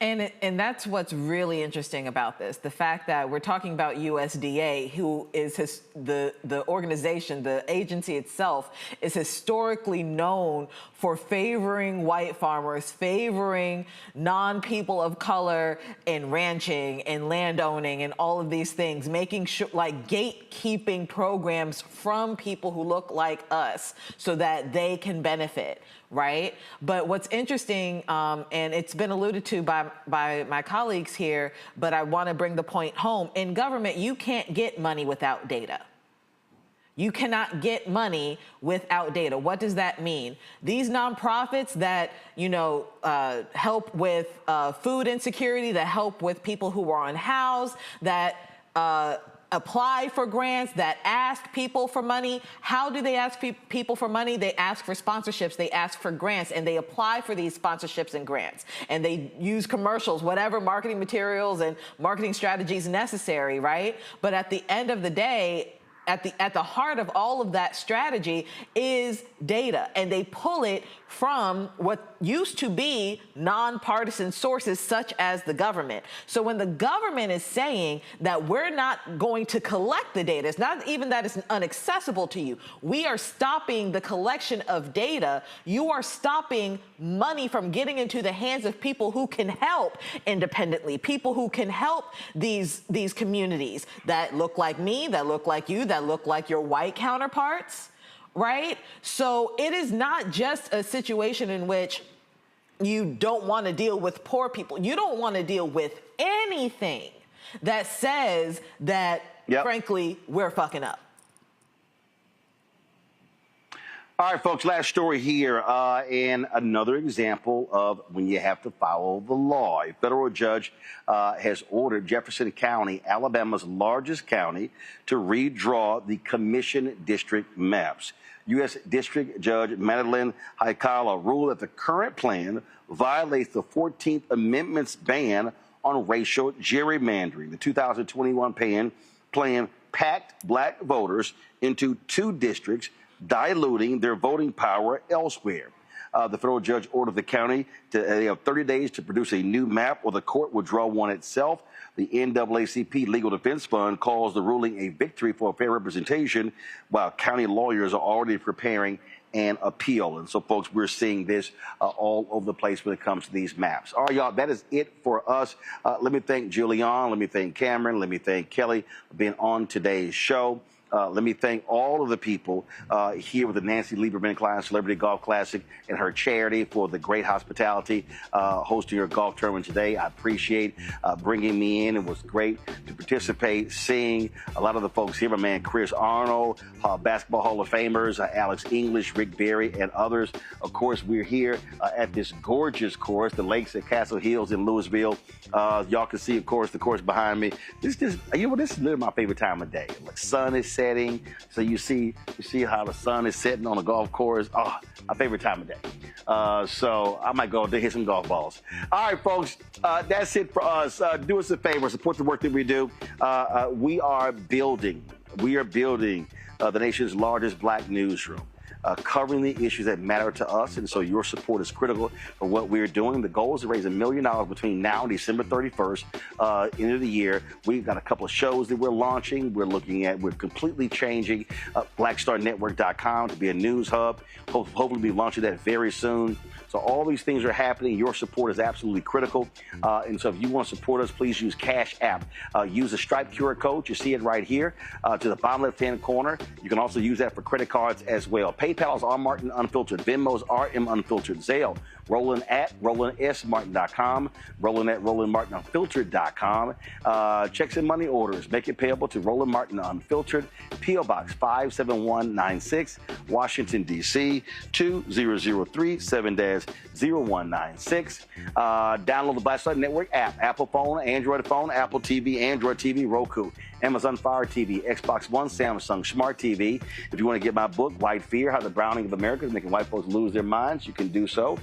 And that's what's really interesting about this. The fact that we're talking about USDA, who is the organization, the agency itself, is historically known for favoring white farmers, favoring non-people of color in ranching and landowning and all of these things, making sure, like gatekeeping programs from people who look like us so that they can benefit. Right? But what's interesting, and it's been alluded to by my colleagues here, but I want to bring the point home. In government, you can't get money without data. You cannot get money without data. What does that mean? These nonprofits that, help with food insecurity, that help with people who are unhoused, that apply for grants, that ask people for money. How do they ask people for money? They ask for sponsorships, they ask for grants, and they apply for these sponsorships and grants. And they use commercials, whatever marketing materials and marketing strategies necessary, right? But at the end of the day, at the heart of all of that strategy is data, and they pull it from what used to be nonpartisan sources such as the government. So when the government is saying that we're not going to collect the data, it's not even that it's inaccessible to you. We are stopping the collection of data. You are stopping money from getting into the hands of people who can help independently, people who can help these communities that look like me, that look like you, that look like your white counterparts. Right? So it is not just a situation in which you don't want to deal with poor people. You don't want to deal with anything that says that, frankly, we're fucking up. All right, folks, last story here, and another example of when you have to follow the law. A federal judge has ordered Jefferson County, Alabama's largest county, to redraw the commission district maps. U.S. District Judge Madeline Haikala ruled that the current plan violates the 14th Amendment's ban on racial gerrymandering. The 2021 plan packed black voters into two districts, diluting their voting power elsewhere. The federal judge ordered the county to have 30 days to produce a new map, or the court will draw one itself. The NAACP Legal Defense Fund calls the ruling a victory for fair representation, while county lawyers are already preparing an appeal. And so, folks, we're seeing this all over the place when it comes to these maps. All right, y'all, that is it for us. Let me thank Julian. Let me thank Cameron. Let me thank Kelly for being on today's show. Let me thank all of the people here with the Nancy Lieberman Klein Celebrity Golf Classic and her charity for the great hospitality hosting your golf tournament today. I appreciate bringing me in. It was great to participate, seeing a lot of the folks here. My man Chris Arnold, Basketball Hall of Famers, Alex English, Rick Berry, and others. Of course, we're here at this gorgeous course, the Lakes at Castle Hills in Louisville. Y'all can see, of course, the course behind me. This is literally my favorite time of day. Like, sun is setting, so you see how the sun is setting on the golf course. Oh, my favorite time of day. So I might go out there hit some golf balls. All right, folks, that's it for us. Do us a favor, support the work that we do. We are building the nation's largest black newsroom, covering the issues that matter to us, and so your support is critical for what we're doing. The goal is to raise $1 million between now and December 31st, end of the year. We've got a couple of shows that we're launching. We're completely changing blackstarnetwork.com to be a news hub. Hopefully be launching that very soon. So all these things are happening. Your support is absolutely critical. And so if you want to support us, please use Cash App. Use the Stripe QR code. You see it right here to the bottom left-hand corner. You can also use that for credit cards as well. PayPal is R Martin Unfiltered. Venmo's RM Unfiltered. Zelle, Roland at RolandSMartin.com. Roland at RolandMartinUnfiltered.com. Checks and money orders. Make it payable to Roland Martin Unfiltered. P.O. Box 57196, Washington, D.C. 20037-0196. Download the Black Star Network app. Apple phone, Android phone, Apple TV, Android TV, Roku, Amazon Fire TV, Xbox One, Samsung Smart TV. If you want to get my book, White Fear, How the Browning of America is Making White Folks Lose Their Minds, you can do so.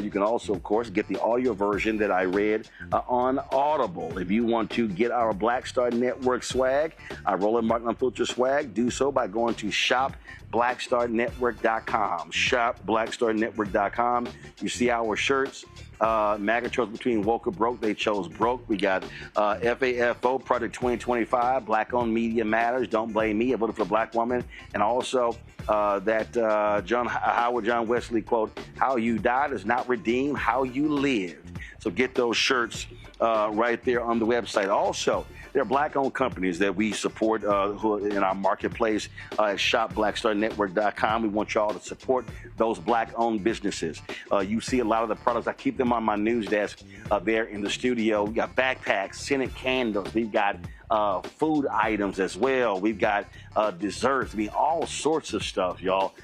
You can also, of course, get the audio version that I read on Audible. If you want to get our Black Star Network swag, our Roland Martin Unfiltered swag, do so by going to shopblackstarnetwork.com. Shopblackstarnetwork.com. You see our shirts. MAGA chose between woke or broke. They chose broke. We got FAFO, Project 2025, Black-owned media matters. Don't blame me. I voted for a black woman. And also that Howard John Wesley quote, how you died is not redeemed, how you lived. So get those shirts right there on the website. Also, there are black-owned companies that we support who in our marketplace at shopblackstarnetwork.com. We want y'all to support those black-owned businesses. You see a lot of the products. I keep them on my news desk there in the studio. We got backpacks, scented candles. We've got food items as well. We've got desserts. I mean, all sorts of stuff, y'all.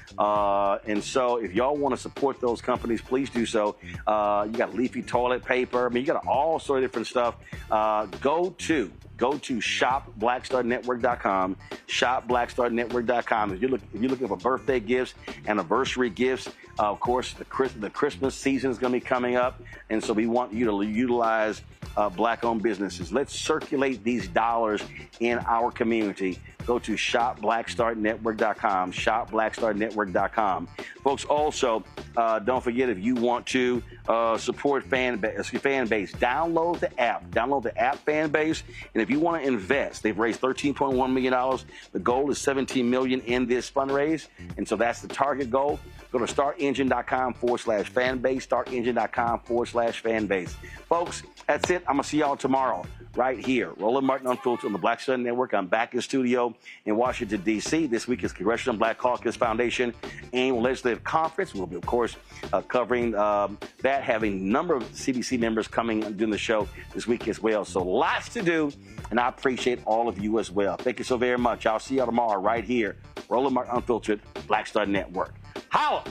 And so if y'all want to support those companies, please do so. You got leafy toilet paper. I mean, you got all sorts of different stuff. Go to shopblackstarnetwork.com, shopblackstarnetwork.com. If you're looking for birthday gifts, anniversary gifts, of course, the Christmas season is going to be coming up, and so we want you to utilize black-owned businesses. Let's circulate these dollars in our community. Go to shopblackstarnetwork.com, shopblackstarnetwork.com. Folks, also, don't forget, if you want to support fan base, download the app. Download the app Fan Base. And if you want to invest, they've raised $13.1 million. The goal is $17 million in this fundraise. And so that's the target goal. Go to startengine.com/fanbase, startengine.com/fanbase. Folks, that's it. I'm going to see y'all tomorrow right here. Roland Martin Unfiltered on the Black Star Network. I'm back in studio in Washington, D.C. This week is Congressional Black Caucus Foundation Annual Legislative Conference. We'll be, of course, covering that, having a number of CBC members coming and doing the show this week as well. So lots to do, and I appreciate all of you as well. Thank you so very much. I'll see y'all tomorrow right here. Roland Martin Unfiltered, Black Star Network. Holla!